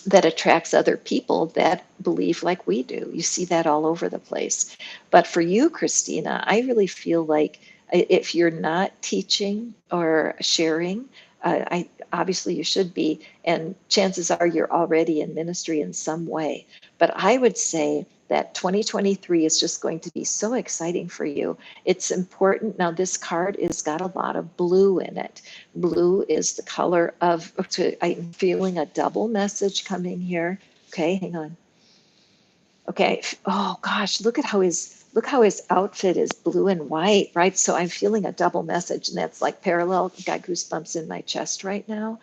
that attracts other people that believe like we do. You see that all over the place. But for you, Christina, I really feel like if you're not teaching or sharing, I obviously you should be, and chances are you're already in ministry in some way. But I would say that 2023 is just going to be so exciting for you. It's important. Now, this card has got a lot of blue in it. Blue is the color of, I'm feeling a double message coming here. Okay, hang on. Okay. Oh gosh, look how his outfit is blue and white, right? So I'm feeling a double message, and that's like parallel. Got goosebumps in my chest right now.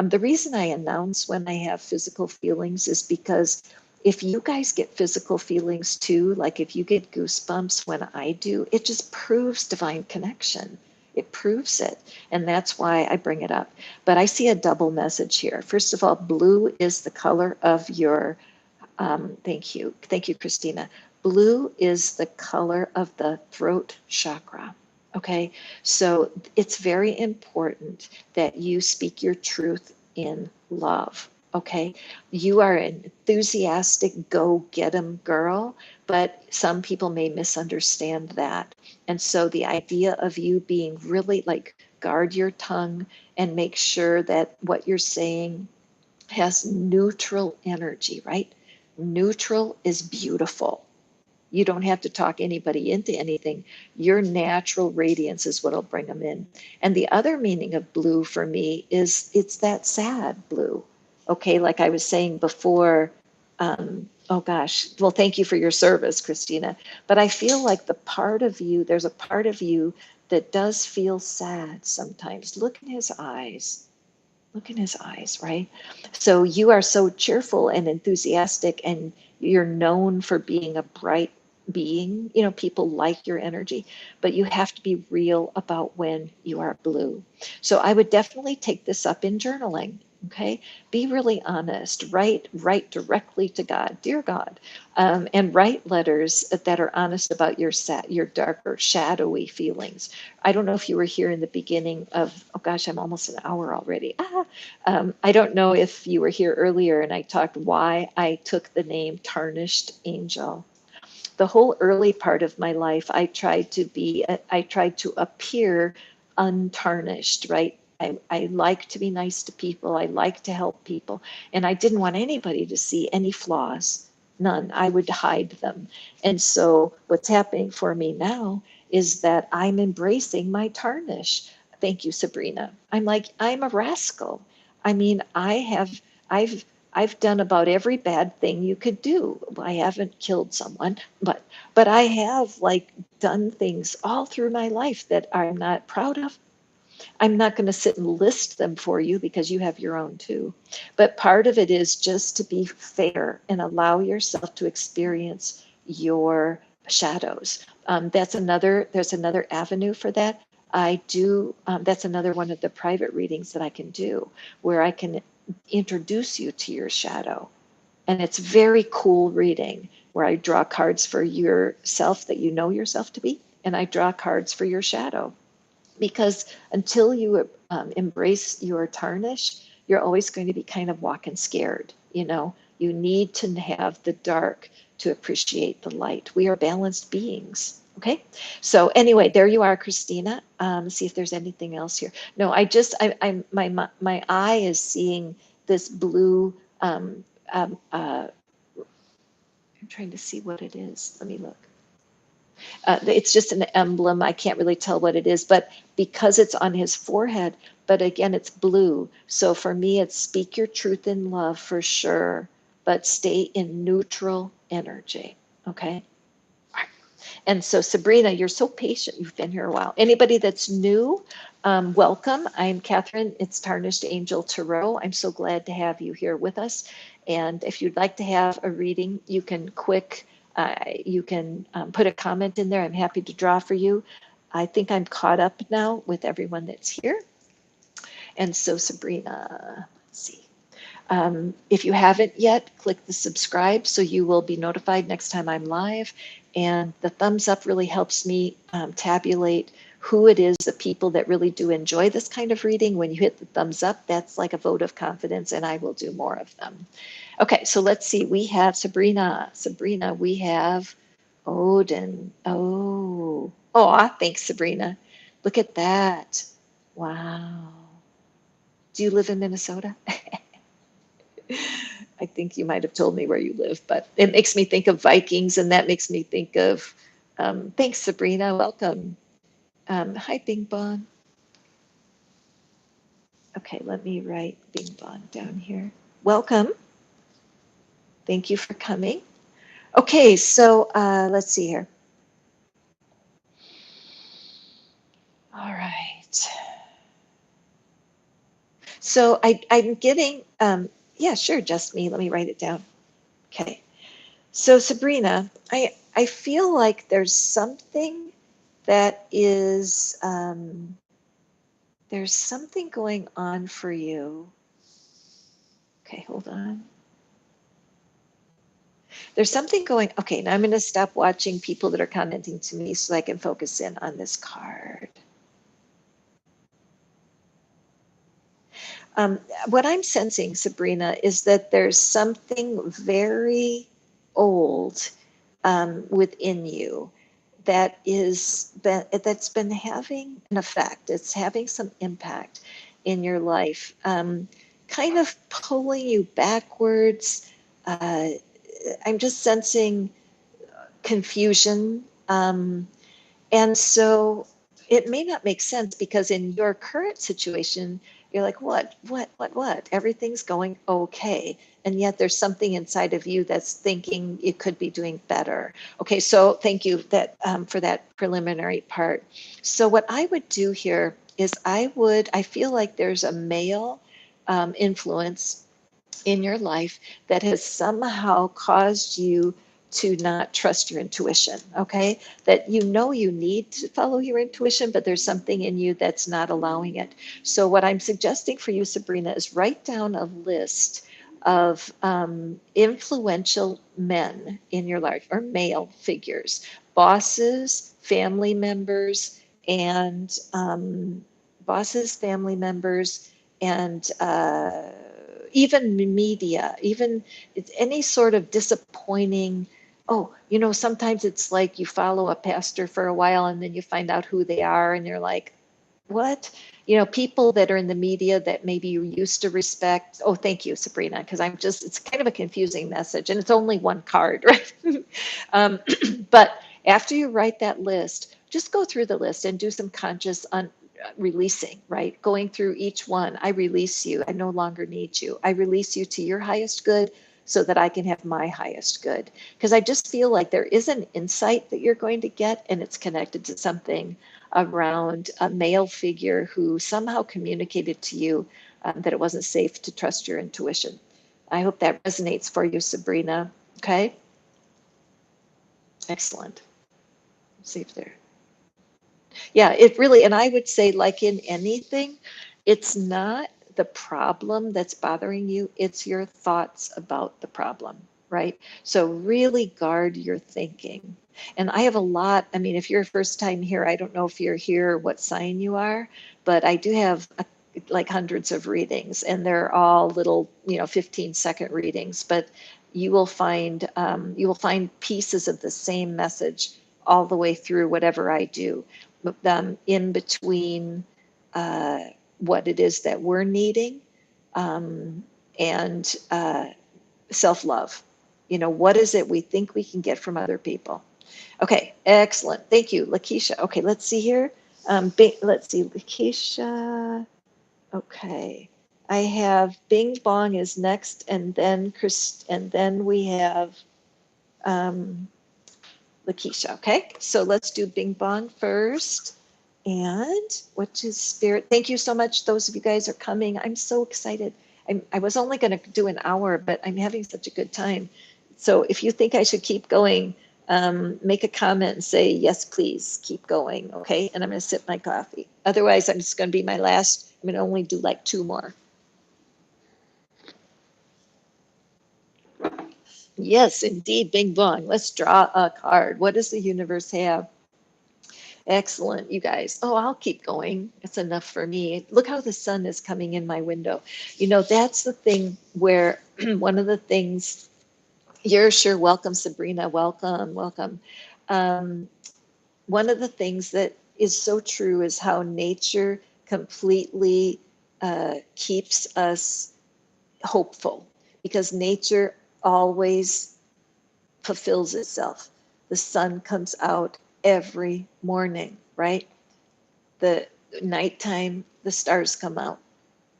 The reason I announce when I have physical feelings is because if you guys get physical feelings too, like if you get goosebumps when I do, it just proves divine connection. It proves it. And that's why I bring it up. But I see a double message here. First of all, blue is the color of your thank you. Thank you, Christina. Blue is the color of the throat chakra. Okay. So it's very important that you speak your truth in love. Okay. You are an enthusiastic, go get 'em girl, but some people may misunderstand that. And so the idea of you being really like guard your tongue and make sure that what you're saying has neutral energy, right? Neutral is beautiful. You don't have to talk anybody into anything. Your natural radiance is what'll bring them in. And the other meaning of blue for me is it's that sad blue. Okay, like I was saying before, oh gosh, well, thank you for your service, Christina. But I feel like there's a part of you that does feel sad sometimes. Look in his eyes. Look in his eyes, right? So you are so cheerful and enthusiastic, and you're known for being a bright being. You know, people like your energy, but you have to be real about when you are blue. So I would definitely take this up in journaling. Okay, be really honest. Write directly to God, dear God, and write letters that are honest about your darker, shadowy feelings. I don't know if you were here in the beginning of. Oh gosh, I'm almost an hour already. I don't know if you were here earlier and I talked why I took the name Tarnished Angel. The whole early part of my life, I tried to appear untarnished, right? I like to be nice to people. I like to help people. And I didn't want anybody to see any flaws, none. I would hide them. And so what's happening for me now is that I'm embracing my tarnish. Thank you, Sabrina. I'm like, I'm a rascal. I mean, I've, I've done about every bad thing you could do. I haven't killed someone, but I have like done things all through my life that I'm not proud of. I'm not going to sit and list them for you because you have your own too. But part of it is just to be fair and allow yourself to experience your shadows. There's another avenue for that. That's another one of the private readings that I can do where I can introduce you to your shadow. And it's very cool reading where I draw cards for yourself that you know yourself to be, and I draw cards for your shadow. Because until you embrace your tarnish, you're always going to be kind of walking scared. You know, you need to have the dark to appreciate the light. We are balanced beings. Okay. So anyway, there you are, Christina. See if there's anything else here. No, my eye is seeing this blue. I'm trying to see what it is. Let me look. It's just an emblem. I can't really tell what it is, but because it's on his forehead, but again, it's blue. So for me, it's speak your truth in love for sure, but stay in neutral energy. Okay. And so, Sabrina, you're so patient. You've been here a while. Anybody that's new, welcome. I'm Catherine. It's Tarnished Angel Tarot. I'm so glad to have you here with us. And if you'd like to have a reading, you can put a comment in there. I'm happy to draw for you. I think I'm caught up now with everyone that's here. And so, Sabrina, let's see. If you haven't yet, click the subscribe so you will be notified next time I'm live. And the thumbs up really helps me tabulate who it is, the people that really do enjoy this kind of reading. When you hit the thumbs up, that's like a vote of confidence, and I will do more of them. Okay, so let's see. We have Sabrina. Sabrina, we have Odin. Thanks, Sabrina. Look at that. Wow. Do you live in Minnesota? I think you might have told me where you live, but it makes me think of Vikings, and that makes me think of, thanks, Sabrina, welcome. Hi, Bing Bong. Okay, let me write Bing Bong down here. Welcome. Thank you for coming. Okay, so let's see here. All right. So I'm getting, yeah, sure, just me. Let me write it down. Okay. So Sabrina, I feel like there's something that is, there's something going on for you. Okay, hold on. There's something going, okay, now I'm going to stop watching people that are commenting to me so I can focus in on this card. What I'm sensing, Sabrina, is that there's something very old within you that's been having an effect. It's having some impact in your life, kind of pulling you backwards. I'm just sensing confusion. And so it may not make sense because in your current situation, you're like, what? Everything's going okay. And yet there's something inside of you that's thinking it could be doing better. Okay, so thank you for that preliminary part. So what I would do here is I feel like there's a male influence in your life that has somehow caused you to not trust your intuition, okay? That you know you need to follow your intuition, but there's something in you that's not allowing it. So what I'm suggesting for you, Sabrina, is write down a list of influential men in your life, or male figures, bosses, family members, and family members, and even media, even any sort of disappointing. Oh, sometimes it's like you follow a pastor for a while and then you find out who they are and you're like, what? People that are in the media that maybe you used to respect. Oh, thank you, Sabrina, because it's kind of a confusing message and it's only one card, right? um, but after you write that list, just go through the list and do some conscious releasing, right? Going through each one. I release you. I no longer need you. I release you to your highest good so that I can have my highest good. Because I just feel like there is an insight that you're going to get, and it's connected to something around a male figure who somehow communicated to you that it wasn't safe to trust your intuition. I hope that resonates for you, Sabrina. Okay? Excellent. See if there. Yeah, it really, and I would say, like in anything, it's not the problem that's bothering you, it's your thoughts about the problem, right? So really guard your thinking. And I have a lot, I mean, if you're first time here, I don't know if you're here, what sign you are, but I do have like hundreds of readings, and they're all little, 15-second readings, but you will find pieces of the same message all the way through whatever I do, in between uh, what it is that we're needing, and self-love. What is it we think we can get from other people? Okay, excellent. Thank you, Lakeisha. Okay, let's see here. Let's see, Lakeisha. Okay, I have Bing Bong is next, and then Chris, and then we have um, Lakeisha. Okay, so let's do Bing Bong first. And what is spirit? Thank you so much. Those of you guys are coming. I'm so excited. I was only going to do an hour, but I'm having such a good time. So if you think I should keep going, make a comment and say, yes, please keep going. Okay. And I'm going to sip my coffee. Otherwise, I'm just going to be my last. I'm going to only do like two more. Yes, indeed. Bing bong. Let's draw a card. What does the universe have? Excellent, you guys. Oh, I'll keep going. It's enough for me. Look how the sun is coming in my window. That's the thing where one of the things, you're sure welcome, Sabrina. Welcome, welcome. Um, One of the things that is so true is how nature completely keeps us hopeful, because nature always fulfills itself. The sun comes out every morning, right? The nighttime, the stars come out,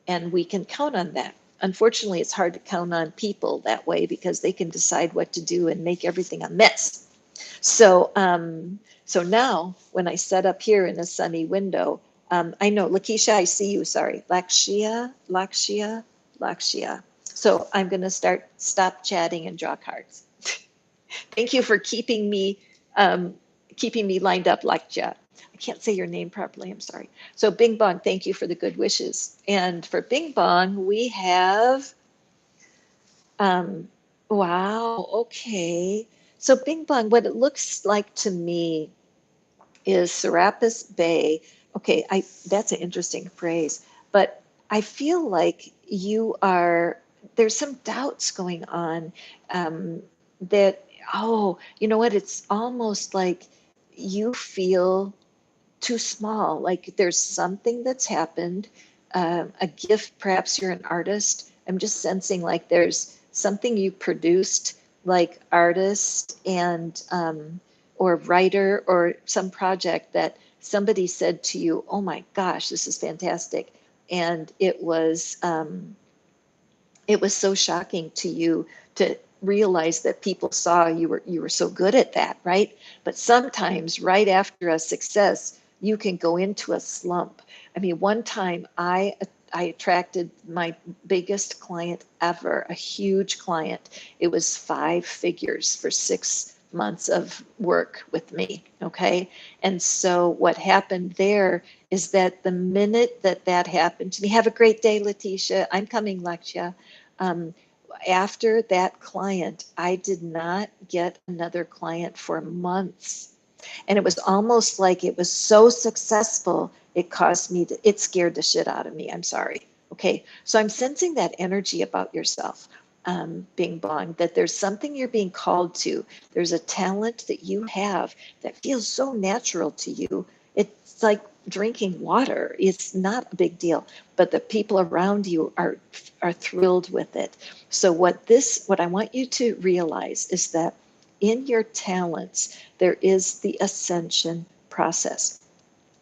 and we can count on that. Unfortunately, it's hard to count on people that way because they can decide what to do and make everything a mess. So now when I set up here in a sunny window, I know, Lakeisha, I see you. Sorry, Lakshia. So I'm going to stop chatting and draw cards. Thank you for keeping me lined up, Lakshya. I can't say your name properly. I'm sorry. So Bing Bong, thank you for the good wishes. And for Bing Bong, we have, wow, okay. So Bing Bong, what it looks like to me is Serapis Bey. Okay, that's an interesting phrase, but I feel like there's some doubts going on, that, oh, you know what, it's almost like you feel too small, like there's something that's happened, a gift, perhaps you're an artist. I'm just sensing like there's something you produced, like artist and or writer, or some project that somebody said to you, oh my gosh, this is fantastic. And it was so shocking to you to realize that people saw you were so good at that, right? But sometimes right after a success, you can go into a slump. I mean, one time I I attracted my biggest client ever, a huge client. It was 5 figures for 6 months of work with me. Okay. And so what happened there is that the minute that that happened to me, have a great day, Letitia. I'm coming, Lakshya. Um, After that client, I did not get another client for months. And it was almost like it was so successful, it caused me to, it scared the shit out of me. I'm sorry. Okay. So I'm sensing that energy about yourself, Bing Bong, that there's something you're being called to. There's a talent that you have that feels so natural to you. It's like drinking water. It's not a big deal, but the people around you are thrilled with it. So what I want you to realize is that in your talents, there is the ascension process.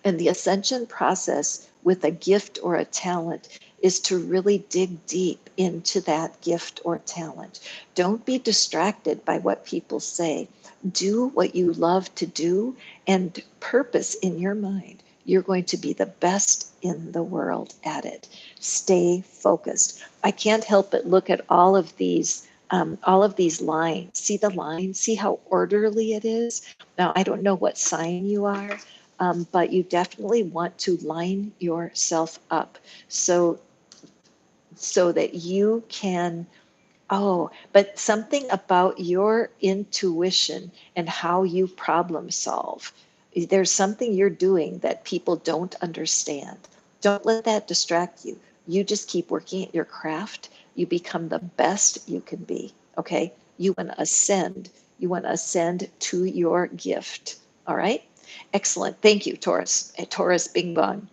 And the ascension process with a gift or a talent is to really dig deep into that gift or talent. Don't be distracted by what people say. Do what you love to do and purpose in your mind. You're going to be the best in the world at it. Stay focused. I can't help but look at all of these lines. See the lines? See how orderly it is? Now, I don't know what sign you are, but you definitely want to line yourself up so that you can. Oh, but something about your intuition and how you problem solve. There's something you're doing that people don't understand. Don't let that distract you. You just keep working at your craft. You become the best you can be. Okay. You want to ascend. You want to ascend to your gift. All right. Excellent. Thank you, Taurus. Taurus Bing Bong.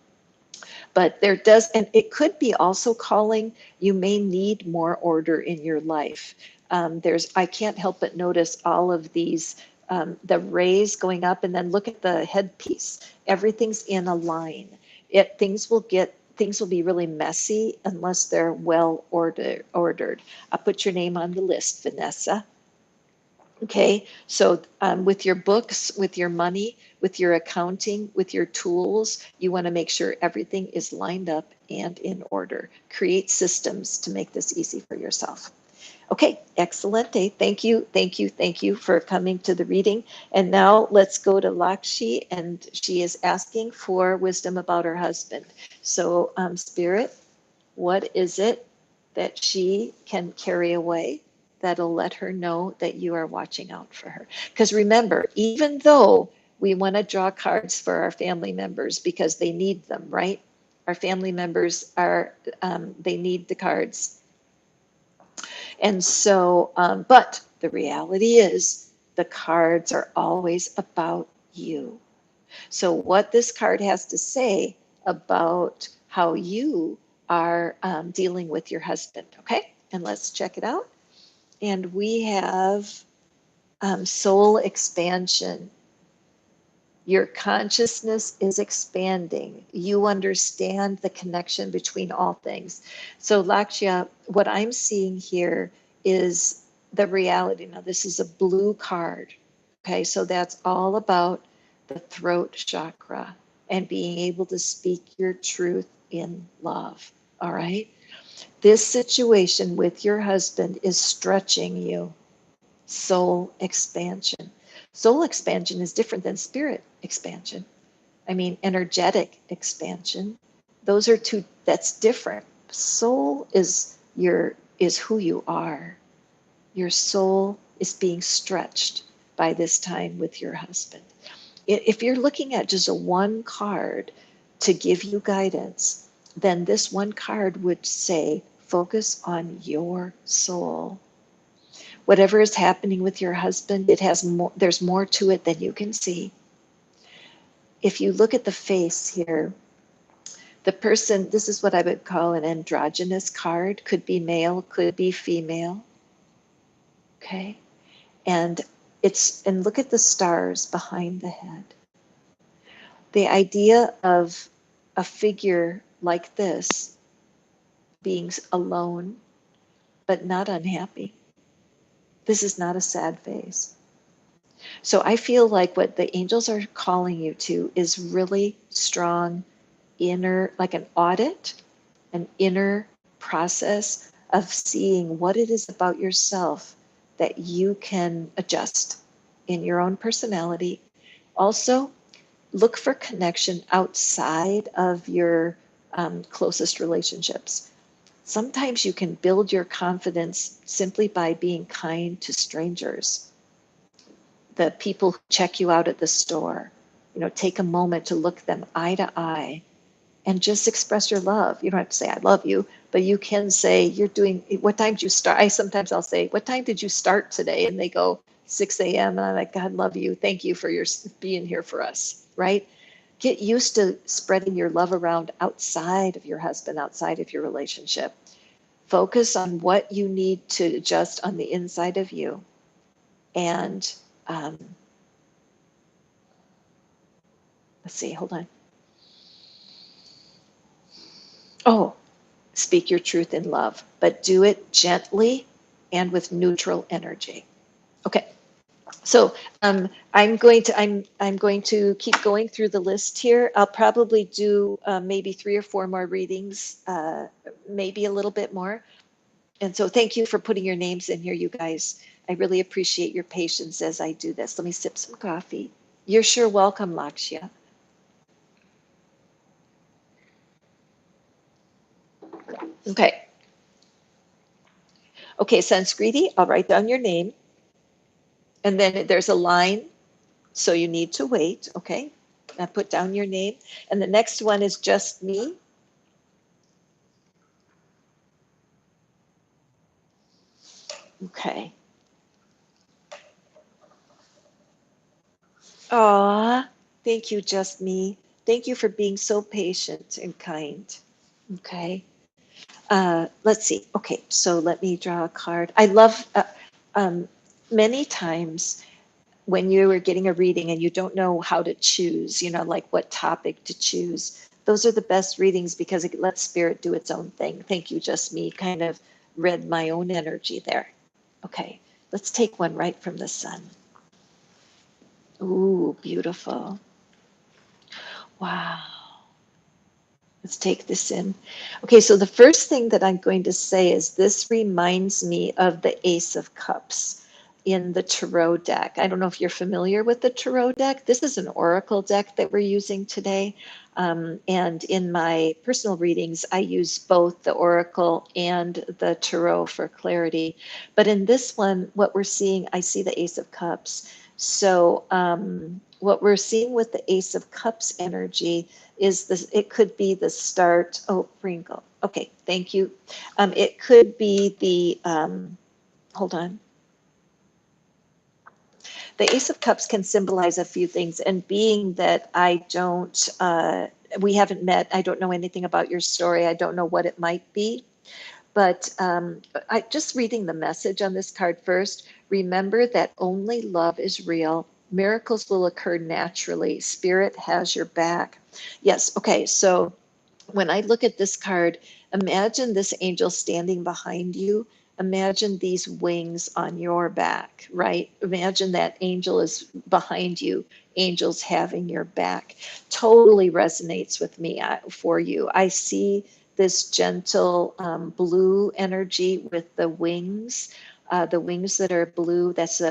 But there does, and it could be also calling, you may need more order in your life. I can't help but notice all of these, the rays going up, and then look at the headpiece. Everything's in a line. Things will be really messy unless they're well ordered. I'll put your name on the list, Vanessa. Okay, so with your books, with your money, with your accounting, with your tools, you want to make sure everything is lined up and in order. Create systems to make this easy for yourself. Okay, excellent day. Thank you, thank you, thank you for coming to the reading. And now let's go to Lakshi, and she is asking for wisdom about her husband. So, Spirit, what is it that she can carry away that'll let her know that you are watching out for her? Because remember, even though we want to draw cards for our family members because they need them, right? Our family members they need the cards. And so, but the reality is the cards are always about you. So what this card has to say about how you are dealing with your husband, okay? And let's check it out. And we have soul expansion. Your consciousness is expanding. You understand the connection between all things. So Lakshya, what I'm seeing here is the reality. Now, this is a blue card. Okay, so that's all about the throat chakra and being able to speak your truth in love. All right. This situation with your husband is stretching you. Soul expansion. Soul expansion is different than spirit expansion. I mean, energetic expansion. Those are two, that's different. Soul is who you are. Your soul is being stretched by this time with your husband. If you're looking at just a one card to give you guidance, then this one card would say, focus on your soul. Whatever is happening with your husband, it has more, there's more to it than you can see. If you look at the face here, the person, this is what I would call an androgynous card, could be male, could be female. Okay. And look at the stars behind the head. The idea of a figure like this being alone, but not unhappy. This is not a sad face. So I feel like what the angels are calling you to is really strong inner, like an audit an inner process of seeing what it is about yourself that you can adjust in your own personality. Also, look for connection outside of your closest relationships. Sometimes you can build your confidence simply by being kind to strangers, the people who check you out at the store. Take a moment to look them eye to eye and just express your love. You don't have to say, I love you, but you can say, what time did you start? I'll say, what time did you start today? And they go, 6 a.m. And I'm like, God love you. Thank you for your being here for us, right? Get used to spreading your love around outside of your husband, outside of your relationship. Focus on what you need to adjust on the inside of you. And let's see, hold on. Oh, speak your truth in love, but do it gently and with neutral energy. Okay. So I'm going to keep going through the list here. I'll probably do maybe 3 or 4 more readings, maybe a little bit more. And so thank you for putting your names in here, you guys. I really appreciate your patience as I do this. Let me sip some coffee. You're sure welcome, Lakshya. Okay. Okay, Sanskriti, I'll write down your name. And then there's a line, so you need to wait, okay? I put down your name. And the next one is just me. Okay. Aw, thank you, just me. Thank you for being so patient and kind. Okay. Let's see. Okay, so let me draw a card. I love many times when you are getting a reading and you don't know how to choose, like what topic to choose. Those are the best readings because it lets spirit do its own thing. Thank you, just me. Kind of read my own energy there. Okay, let's take one right from the sun. Ooh, beautiful. Wow. Let's take this in. Okay, so the first thing that I'm going to say is this reminds me of the Ace of Cups in the Tarot deck. I don't know if you're familiar with the Tarot deck. This is an oracle deck that we're using today. And in my personal readings, I use both the oracle and the Tarot for clarity. But in this one, what we're seeing, I see the Ace of Cups. So what we're seeing with the Ace of Cups energy is this, it could be the start. Oh, Ringo. Okay, thank you. It could be the, hold on. The Ace of Cups can symbolize a few things, and being that we haven't met, I don't know anything about your story, I don't know what it might be, but just reading the message on this card first, remember that only love is real. Miracles will occur naturally. Spirit has your back. Yes, okay, so when I look at this card, imagine this angel standing behind you. Imagine these wings on your back, right? Imagine that angel is behind you, angels having your back. Totally resonates with me for you. I see this gentle blue energy with the wings that are blue. That's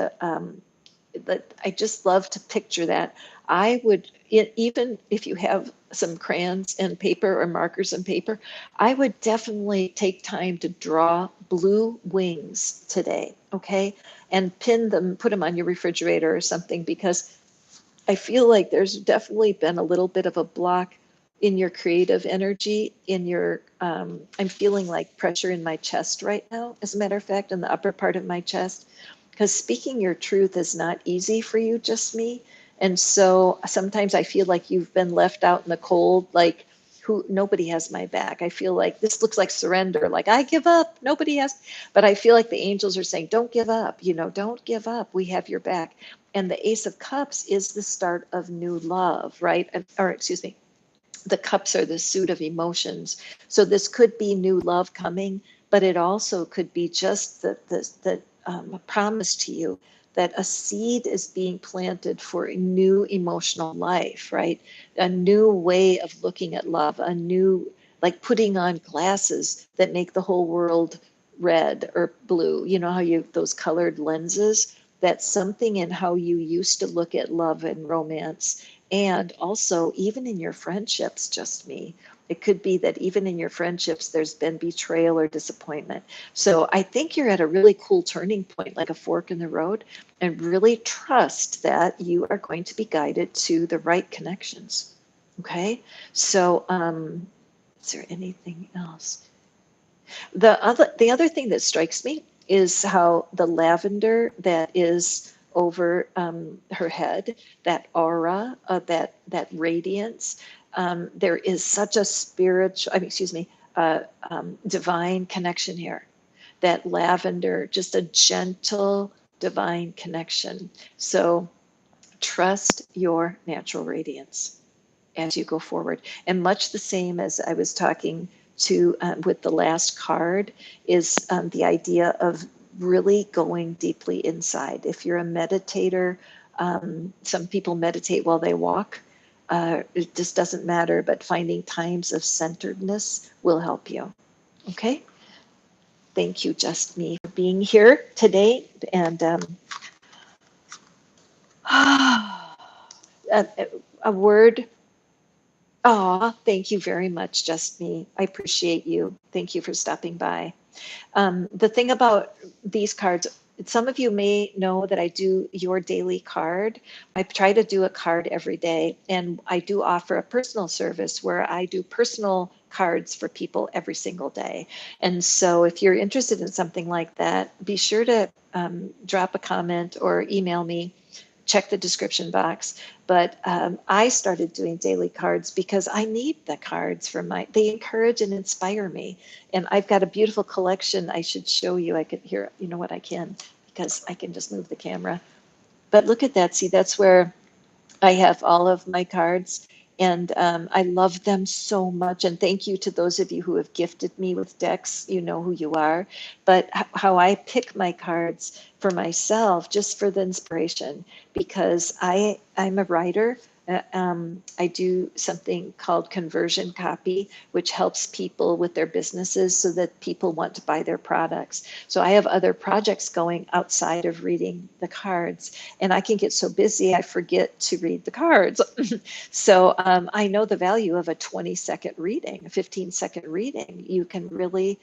I just love to picture that. I would, even if you have some crayons and paper or markers and paper, I would definitely take time to draw blue wings today, okay? And pin them, put them on your refrigerator or something, because I feel like there's definitely been a little bit of a block in your creative energy, I'm feeling like pressure in my chest right now, as a matter of fact, in the upper part of my chest, because speaking your truth is not easy for you, just me. And so sometimes I feel like you've been left out in the cold, like nobody has my back. I feel like this looks like surrender, like I give up, nobody has, but I feel like the angels are saying, don't give up, don't give up, we have your back. And the Ace of Cups is the start of new love, right? Or excuse me, the cups are the suit of emotions. So this could be new love coming, but it also could be just the promise to you that a seed is being planted for a new emotional life, right? A new way of looking at love, like putting on glasses that make the whole world red or blue. You know how you, those colored lenses? That's something in how you used to look at love and romance. And also, even in your friendships, just me, it could be that even in your friendships, there's been betrayal or disappointment. So I think you're at a really cool turning point, like a fork in the road, and really trust that you are going to be guided to the right connections. Okay. So, is there anything else? The other thing that strikes me is how the lavender that is over her head, that aura, that radiance, there is such a spiritual, I mean, excuse me, divine connection here. That lavender, just a gentle divine connection. So trust your natural radiance as you go forward. And much the same as I was talking to with the last card is the idea of really going deeply inside. If you're a meditator, some people meditate while they walk. It just doesn't matter, but finding times of centeredness will help you. Okay? Thank you, Just Me, for being here today. And a word. Thank you very much, Just Me. I appreciate you. Thank you for stopping by. The thing about these cards, some of you may know that I do your daily card. I try to do a card every day, and I do offer a personal service where I do personal cards for people every single day. And so if you're interested in something like that, be sure to drop a comment or email me. Check the description box. But I started doing daily cards because I need the cards for they encourage and inspire me. And I've got a beautiful collection I should show you. I could hear, you know what, I can, because I can just move the camera. But look at that. See, that's where I have all of my cards, and I love them so much. And thank you to those of you who have gifted me with decks. You know who you are. But how I pick my cards for myself, just for the inspiration, because I'm a writer. I do something called conversion copy, which helps people with their businesses so that people want to buy their products. So I have other projects going outside of reading the cards, and I can get so busy I forget to read the cards. So I know the value of a 20-second reading, a 15-second reading. You can really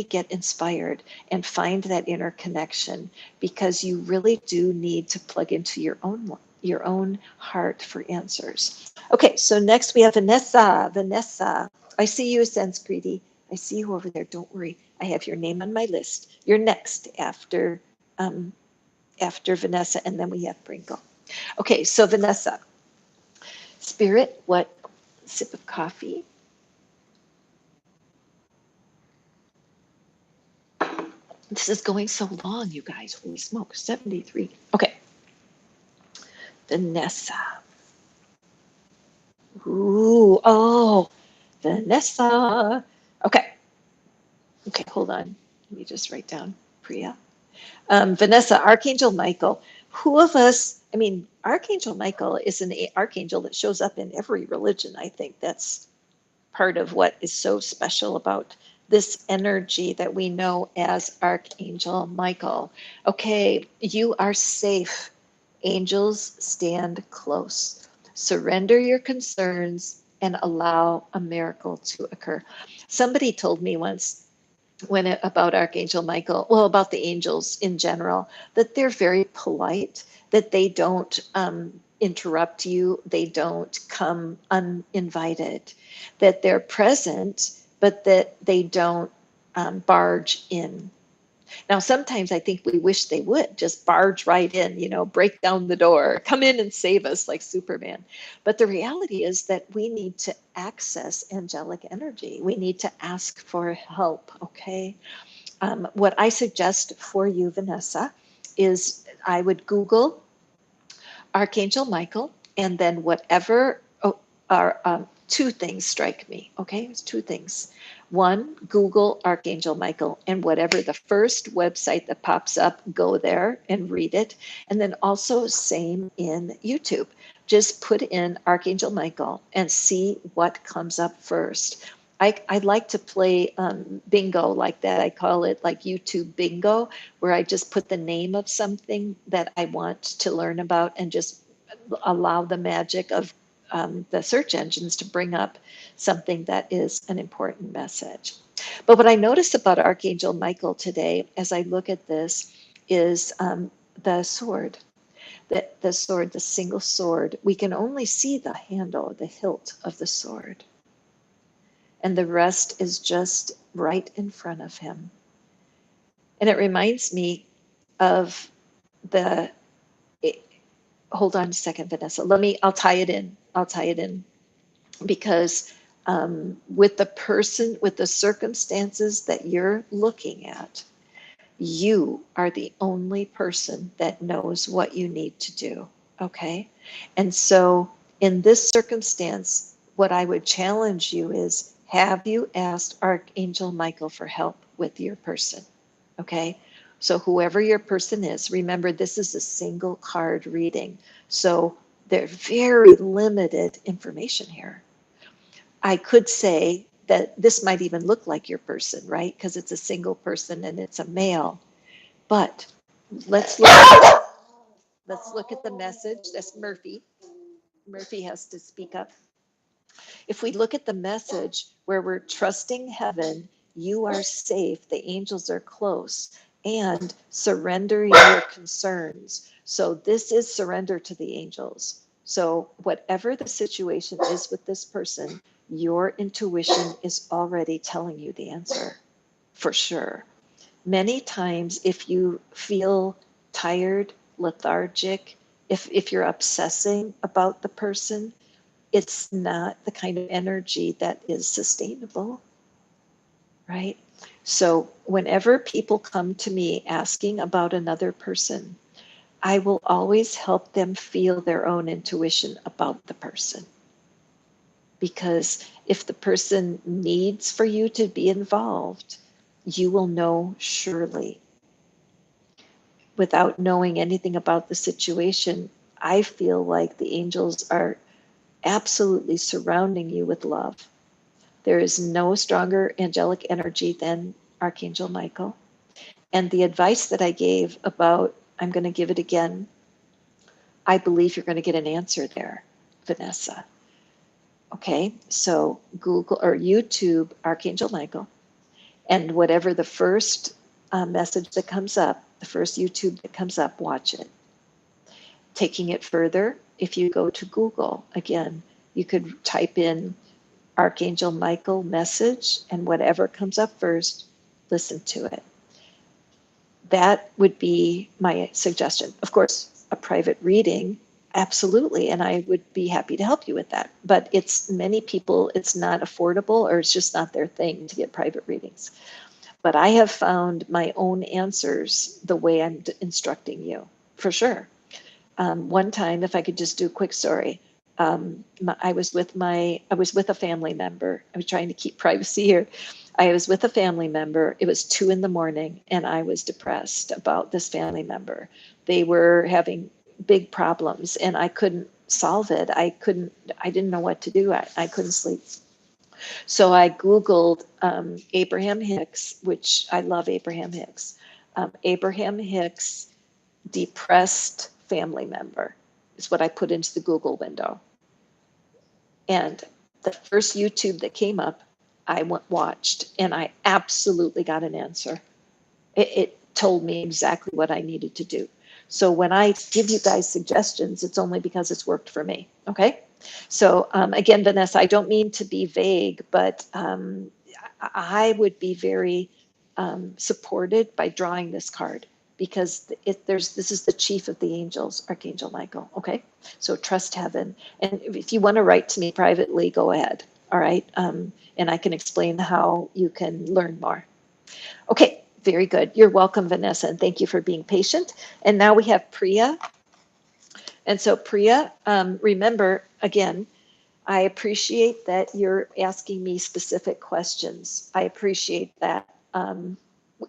get inspired and find that inner connection, because you really do need to plug into your own heart for answers. Okay, so next we have Vanessa. Vanessa, I see you, Sanskriti. I see you over there. Don't worry. I have your name on my list. You're next after Vanessa, and then we have Bringle. Okay, so Vanessa, Spirit, what? Sip of coffee. This is going so long, you guys. Holy smoke, 73. Okay. Vanessa. Ooh, oh, Vanessa. Okay. Okay, hold on. Let me just write down Priya. Vanessa, Archangel Michael. Who of us, I mean, Archangel Michael is an archangel that shows up in every religion. I think that's part of what is so special about this energy that we know as Archangel Michael. Okay, you are safe. Angels stand close. Surrender your concerns and allow a miracle to occur. Somebody told me once about Archangel Michael, well, about the angels in general, that they're very polite, that they don't interrupt you, they don't come uninvited, that they're present, but that they don't barge in. Now, sometimes I think we wish they would just barge right in, break down the door, come in and save us like Superman. But the reality is that we need to access angelic energy. We need to ask for help, okay? What I suggest for you, Vanessa, is I would Google Archangel Michael, and then whatever are two things strike me, okay? It's two things. One, Google Archangel Michael, and whatever the first website that pops up, go there and read it. And then also same in YouTube. Just put in Archangel Michael and see what comes up first. I like to play bingo like that. I call it like YouTube bingo, where I just put the name of something that I want to learn about and just allow the magic of the search engines to bring up something that is an important message. But what I noticed about Archangel Michael today, as I look at this, is the sword. The sword, the single sword. We can only see the handle, the hilt of the sword. And the rest is just right in front of him. And it reminds me of the, hold on a second, Vanessa. I'll tie it in. Because with the person, with the circumstances that you're looking at, you are the only person that knows what you need to do. Okay. And so in this circumstance, what I would challenge you is, have you asked Archangel Michael for help with your person? Okay. So whoever your person is, remember this is a single card reading. So there's very limited information here. I could say that this might even look like your person, right? Because it's a single person and it's a male. But let's look at the message. That's Murphy. Murphy has to speak up. If we look at the message where we're trusting heaven, you are safe, the angels are close, and surrender your concerns. So this is surrender to the angels. So whatever the situation is with this person, your intuition is already telling you the answer, for sure. Many times, if you feel tired, lethargic, if you're obsessing about the person, it's not the kind of energy that is sustainable, right? So whenever people come to me asking about another person, I will always help them feel their own intuition about the person. Because if the person needs for you to be involved, you will know surely. Without knowing anything about the situation, I feel like the angels are absolutely surrounding you with love. There is no stronger angelic energy than Archangel Michael. And the advice that I gave about, I'm going to give it again, I believe you're going to get an answer there, Vanessa. Okay, so Google or YouTube Archangel Michael, and whatever the first message that comes up, the first YouTube that comes up, watch it. Taking it further, if you go to Google, again, you could type in Archangel Michael message, and whatever comes up first, listen to it. That would be my suggestion. Of course, a private reading, absolutely, and I would be happy to help you with that. But it's many people, it's not affordable, or it's just not their thing to get private readings. But I have found my own answers the way I'm instructing you, for sure. One time, if I could just do a quick story, I was with a family member. I was trying to keep privacy here. I was with a family member. It was 2 a.m, and I was depressed about this family member. They were having big problems, and I couldn't solve it. I didn't know what to do. I couldn't sleep. So I Googled Abraham Hicks, which I love Abraham Hicks. Abraham Hicks, depressed family member is what I put into the Google window. And the first YouTube that came up, I watched, and I absolutely got an answer. It told me exactly what I needed to do. So when I give you guys suggestions, it's only because it's worked for me. Okay. So again, Vanessa, I don't mean to be vague, but I would be very supported by drawing this card, because this is the chief of the angels, Archangel Michael. Okay, so trust heaven, and if you want to write to me privately, go ahead. All right, and I can explain how you can learn more. Okay, very good. You're welcome, Vanessa, and thank you for being patient. And now we have Priya. And so Priya, remember again, I appreciate that you're asking me specific questions. I appreciate that.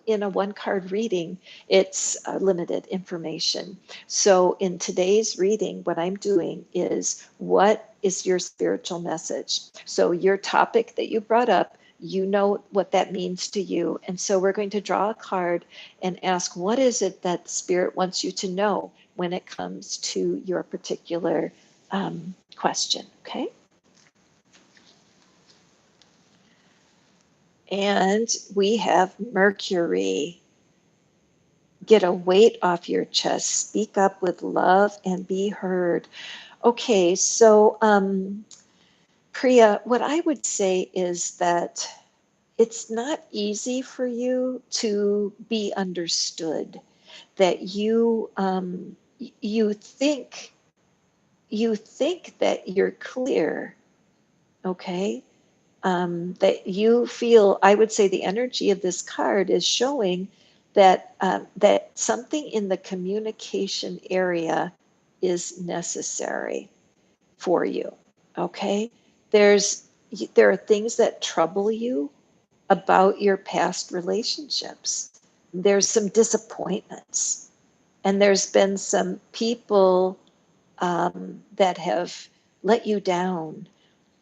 In a one card reading, it's limited information. So in today's reading, what I'm doing is, what is your spiritual message? So your topic that you brought up, you know what that means to you. And so we're going to draw a card and ask, what is it that Spirit wants you to know when it comes to your particular question? Okay. And we have Mercury. Get a weight off your chest. Speak up with love and be heard. Okay, so Priya, what I would say is that it's not easy for you to be understood. That you think that you're clear, okay? That you feel, I would say the energy of this card is showing that that something in the communication area is necessary for you. Okay, there's there are things that trouble you about your past relationships. There's some disappointments, and there's been some people that have let you down,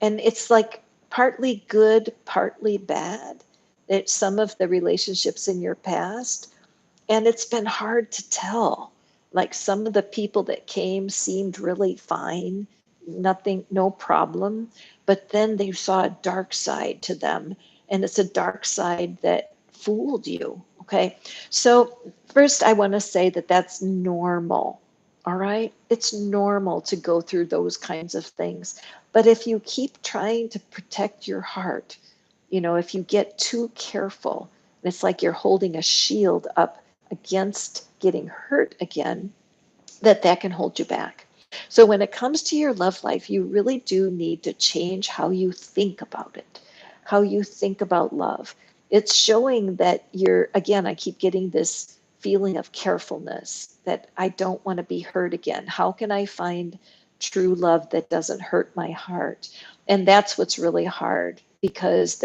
and it's like partly good, partly bad. It's some of the relationships in your past, and it's been hard to tell. Like some of the people that came seemed really fine, nothing, no problem, but then they saw a dark side to them, and it's a dark side that fooled you. Okay, so first I want to say that that's normal. All right, it's normal to go through those kinds of things. But if you keep trying to protect your heart, you know, if you get too careful, it's like you're holding a shield up against getting hurt again, that can hold you back. So when it comes to your love life, you really do need to change how you think about it, how you think about love. It's showing that you're, again, I keep getting this feeling of carefulness, that I don't want to be hurt again. How can I find true love that doesn't hurt my heart? And that's what's really hard, because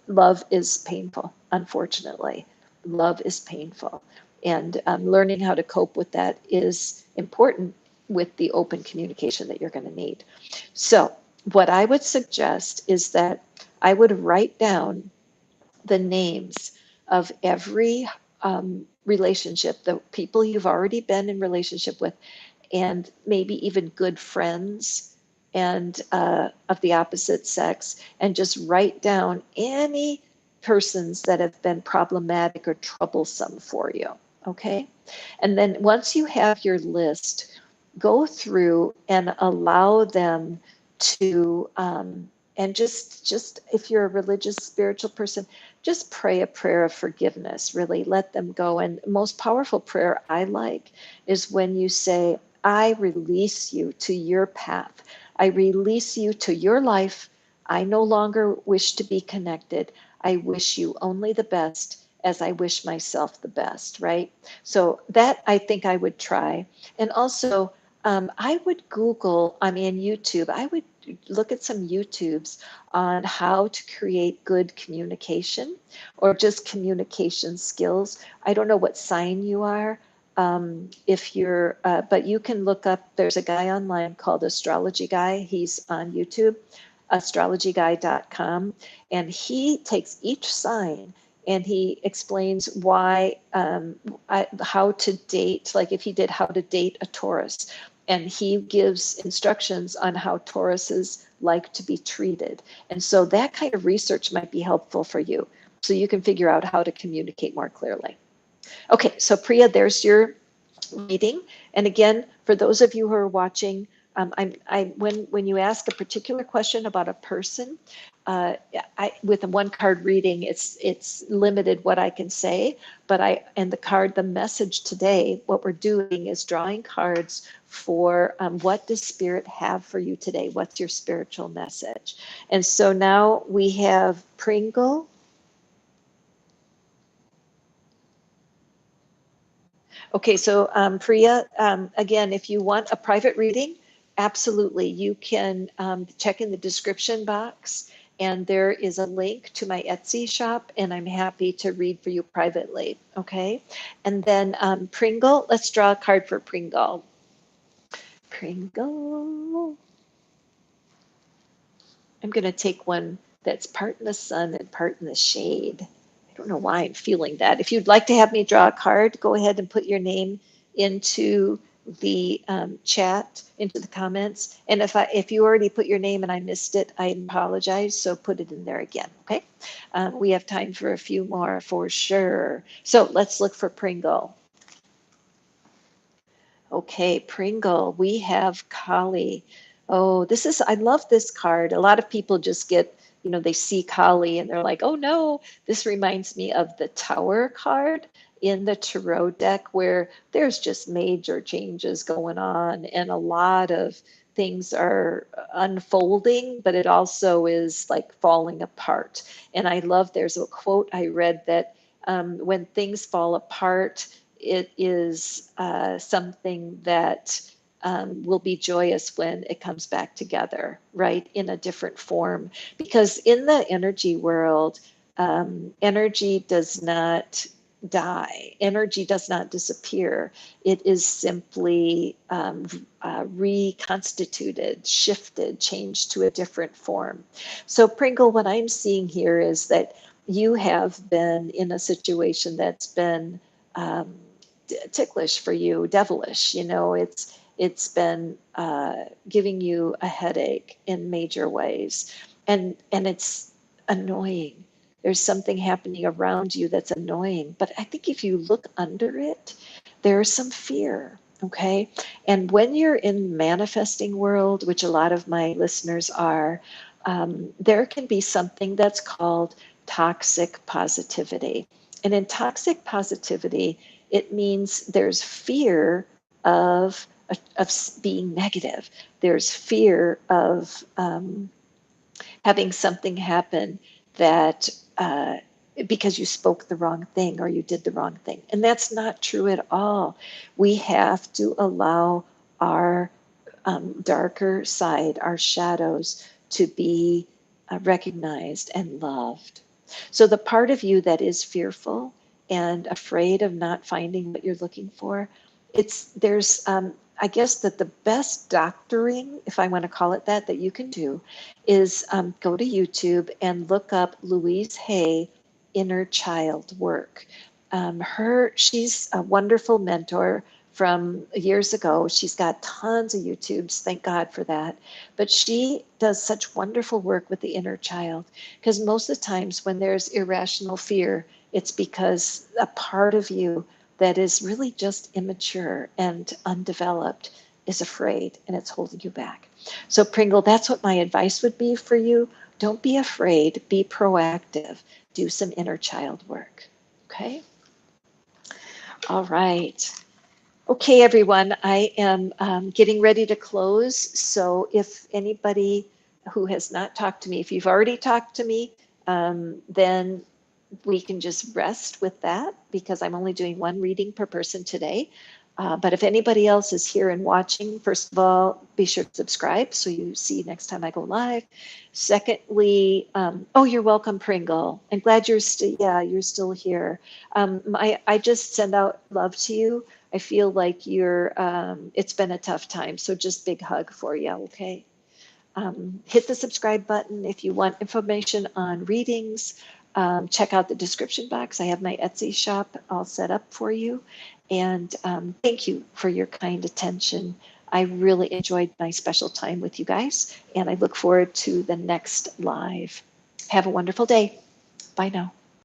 love is painful, unfortunately. Love is painful. And learning how to cope with that is important with the open communication that you're going to need. So, what I would suggest is that I would write down the names of every relationship, the people you've already been in relationship with, and maybe even good friends and of the opposite sex, and just write down any persons that have been problematic or troublesome for you. Okay. And then once you have your list, go through and allow them to, and just if you're a religious, spiritual person, just pray a prayer of forgiveness, really let them go. And the most powerful prayer I like is when you say, I release you to your path. I release you to your life. I no longer wish to be connected. I wish you only the best, as I wish myself the best, right? So that I think I would try. And also, I would Google, I mean, YouTube, I would look at some YouTubes on how to create good communication or just communication skills. I don't know what sign you are. If you're, but you can look up, there's a guy online called Astrology Guy. He's on YouTube, astrologyguy.com, and he takes each sign and he explains why, how to date, like if he did how to date a Taurus, and he gives instructions on how Tauruses like to be treated. And so that kind of research might be helpful for you, so you can figure out how to communicate more clearly. Okay, so Priya, there's your reading. And again, for those of you who are watching, when you ask a particular question about a person, with a one card reading, it's limited what I can say. But the message today, what we're doing is drawing cards for what does Spirit have for you today? What's your spiritual message? And so now we have Pringle. Okay, so Priya, again, if you want a private reading, Absolutely. You can check in the description box, and there is a link to my Etsy shop, and I'm happy to read for you privately. Okay. And then Pringle, let's draw a card for Pringle. Pringle. I'm going to take one that's part in the sun and part in the shade. I don't know why I'm feeling that. If you'd like to have me draw a card, go ahead and put your name into the chat, into the comments. And if you already put your name and I missed it, I apologize. So put it in there again. Okay. We have time for a few more for sure. So let's look for Pringle. Okay, Pringle, we have Kali. Oh, I love this card. A lot of people just get, they see Kali and they're like, oh no, this reminds me of the Tower card in the Tarot deck where there's just major changes going on and a lot of things are unfolding, but it also is like falling apart. And I love, there's a quote I read that when things fall apart, it is something that will be joyous when it comes back together, right, in a different form. Because in the energy world, energy does not die, energy does not disappear. It is simply reconstituted, shifted, changed to a different form. So, Pringle, what I'm seeing here is that you have been in a situation that's been ticklish for you, devilish. It's been giving you a headache in major ways, and it's annoying. There's something happening around you that's annoying, but I think if you look under it, there's some fear. Okay, and when you're in manifesting world, which a lot of my listeners are, there can be something that's called toxic positivity. And in toxic positivity, it means there's fear of being negative. There's fear of having something happen that because you spoke the wrong thing or you did the wrong thing. And that's not true at all. We have to allow our darker side, our shadows, to be recognized and loved. So the part of you that is fearful and afraid of not finding what you're looking for, there's I guess that the best doctoring, if I want to call it that you can do is go to YouTube and look up Louise Hay inner child work. She's a wonderful mentor from years ago. She's got tons of YouTubes, thank God for that. But she does such wonderful work with the inner child, because most of the times when there's irrational fear, it's because a part of you that is really just immature and undeveloped is afraid and it's holding you back. So Pringle, that's what my advice would be for you. Don't be afraid, be proactive, do some inner child work. Okay? All right. Okay, everyone, I am getting ready to close. So if anybody who has not talked to me, if you've already talked to me, then we can just rest with that because I'm only doing one reading per person today. But if anybody else is here and watching, first of all, be sure to subscribe so you see next time I go live. Secondly, oh, you're welcome, Pringle. I'm glad you're still here. I just send out love to you. I feel like it's been a tough time. So just big hug for you, okay? Hit the subscribe button if you want information on readings. Check out the description box. I have my Etsy shop all set up for you. And thank you for your kind attention. I really enjoyed my special time with you guys, and I look forward to the next live. Have a wonderful day. Bye now.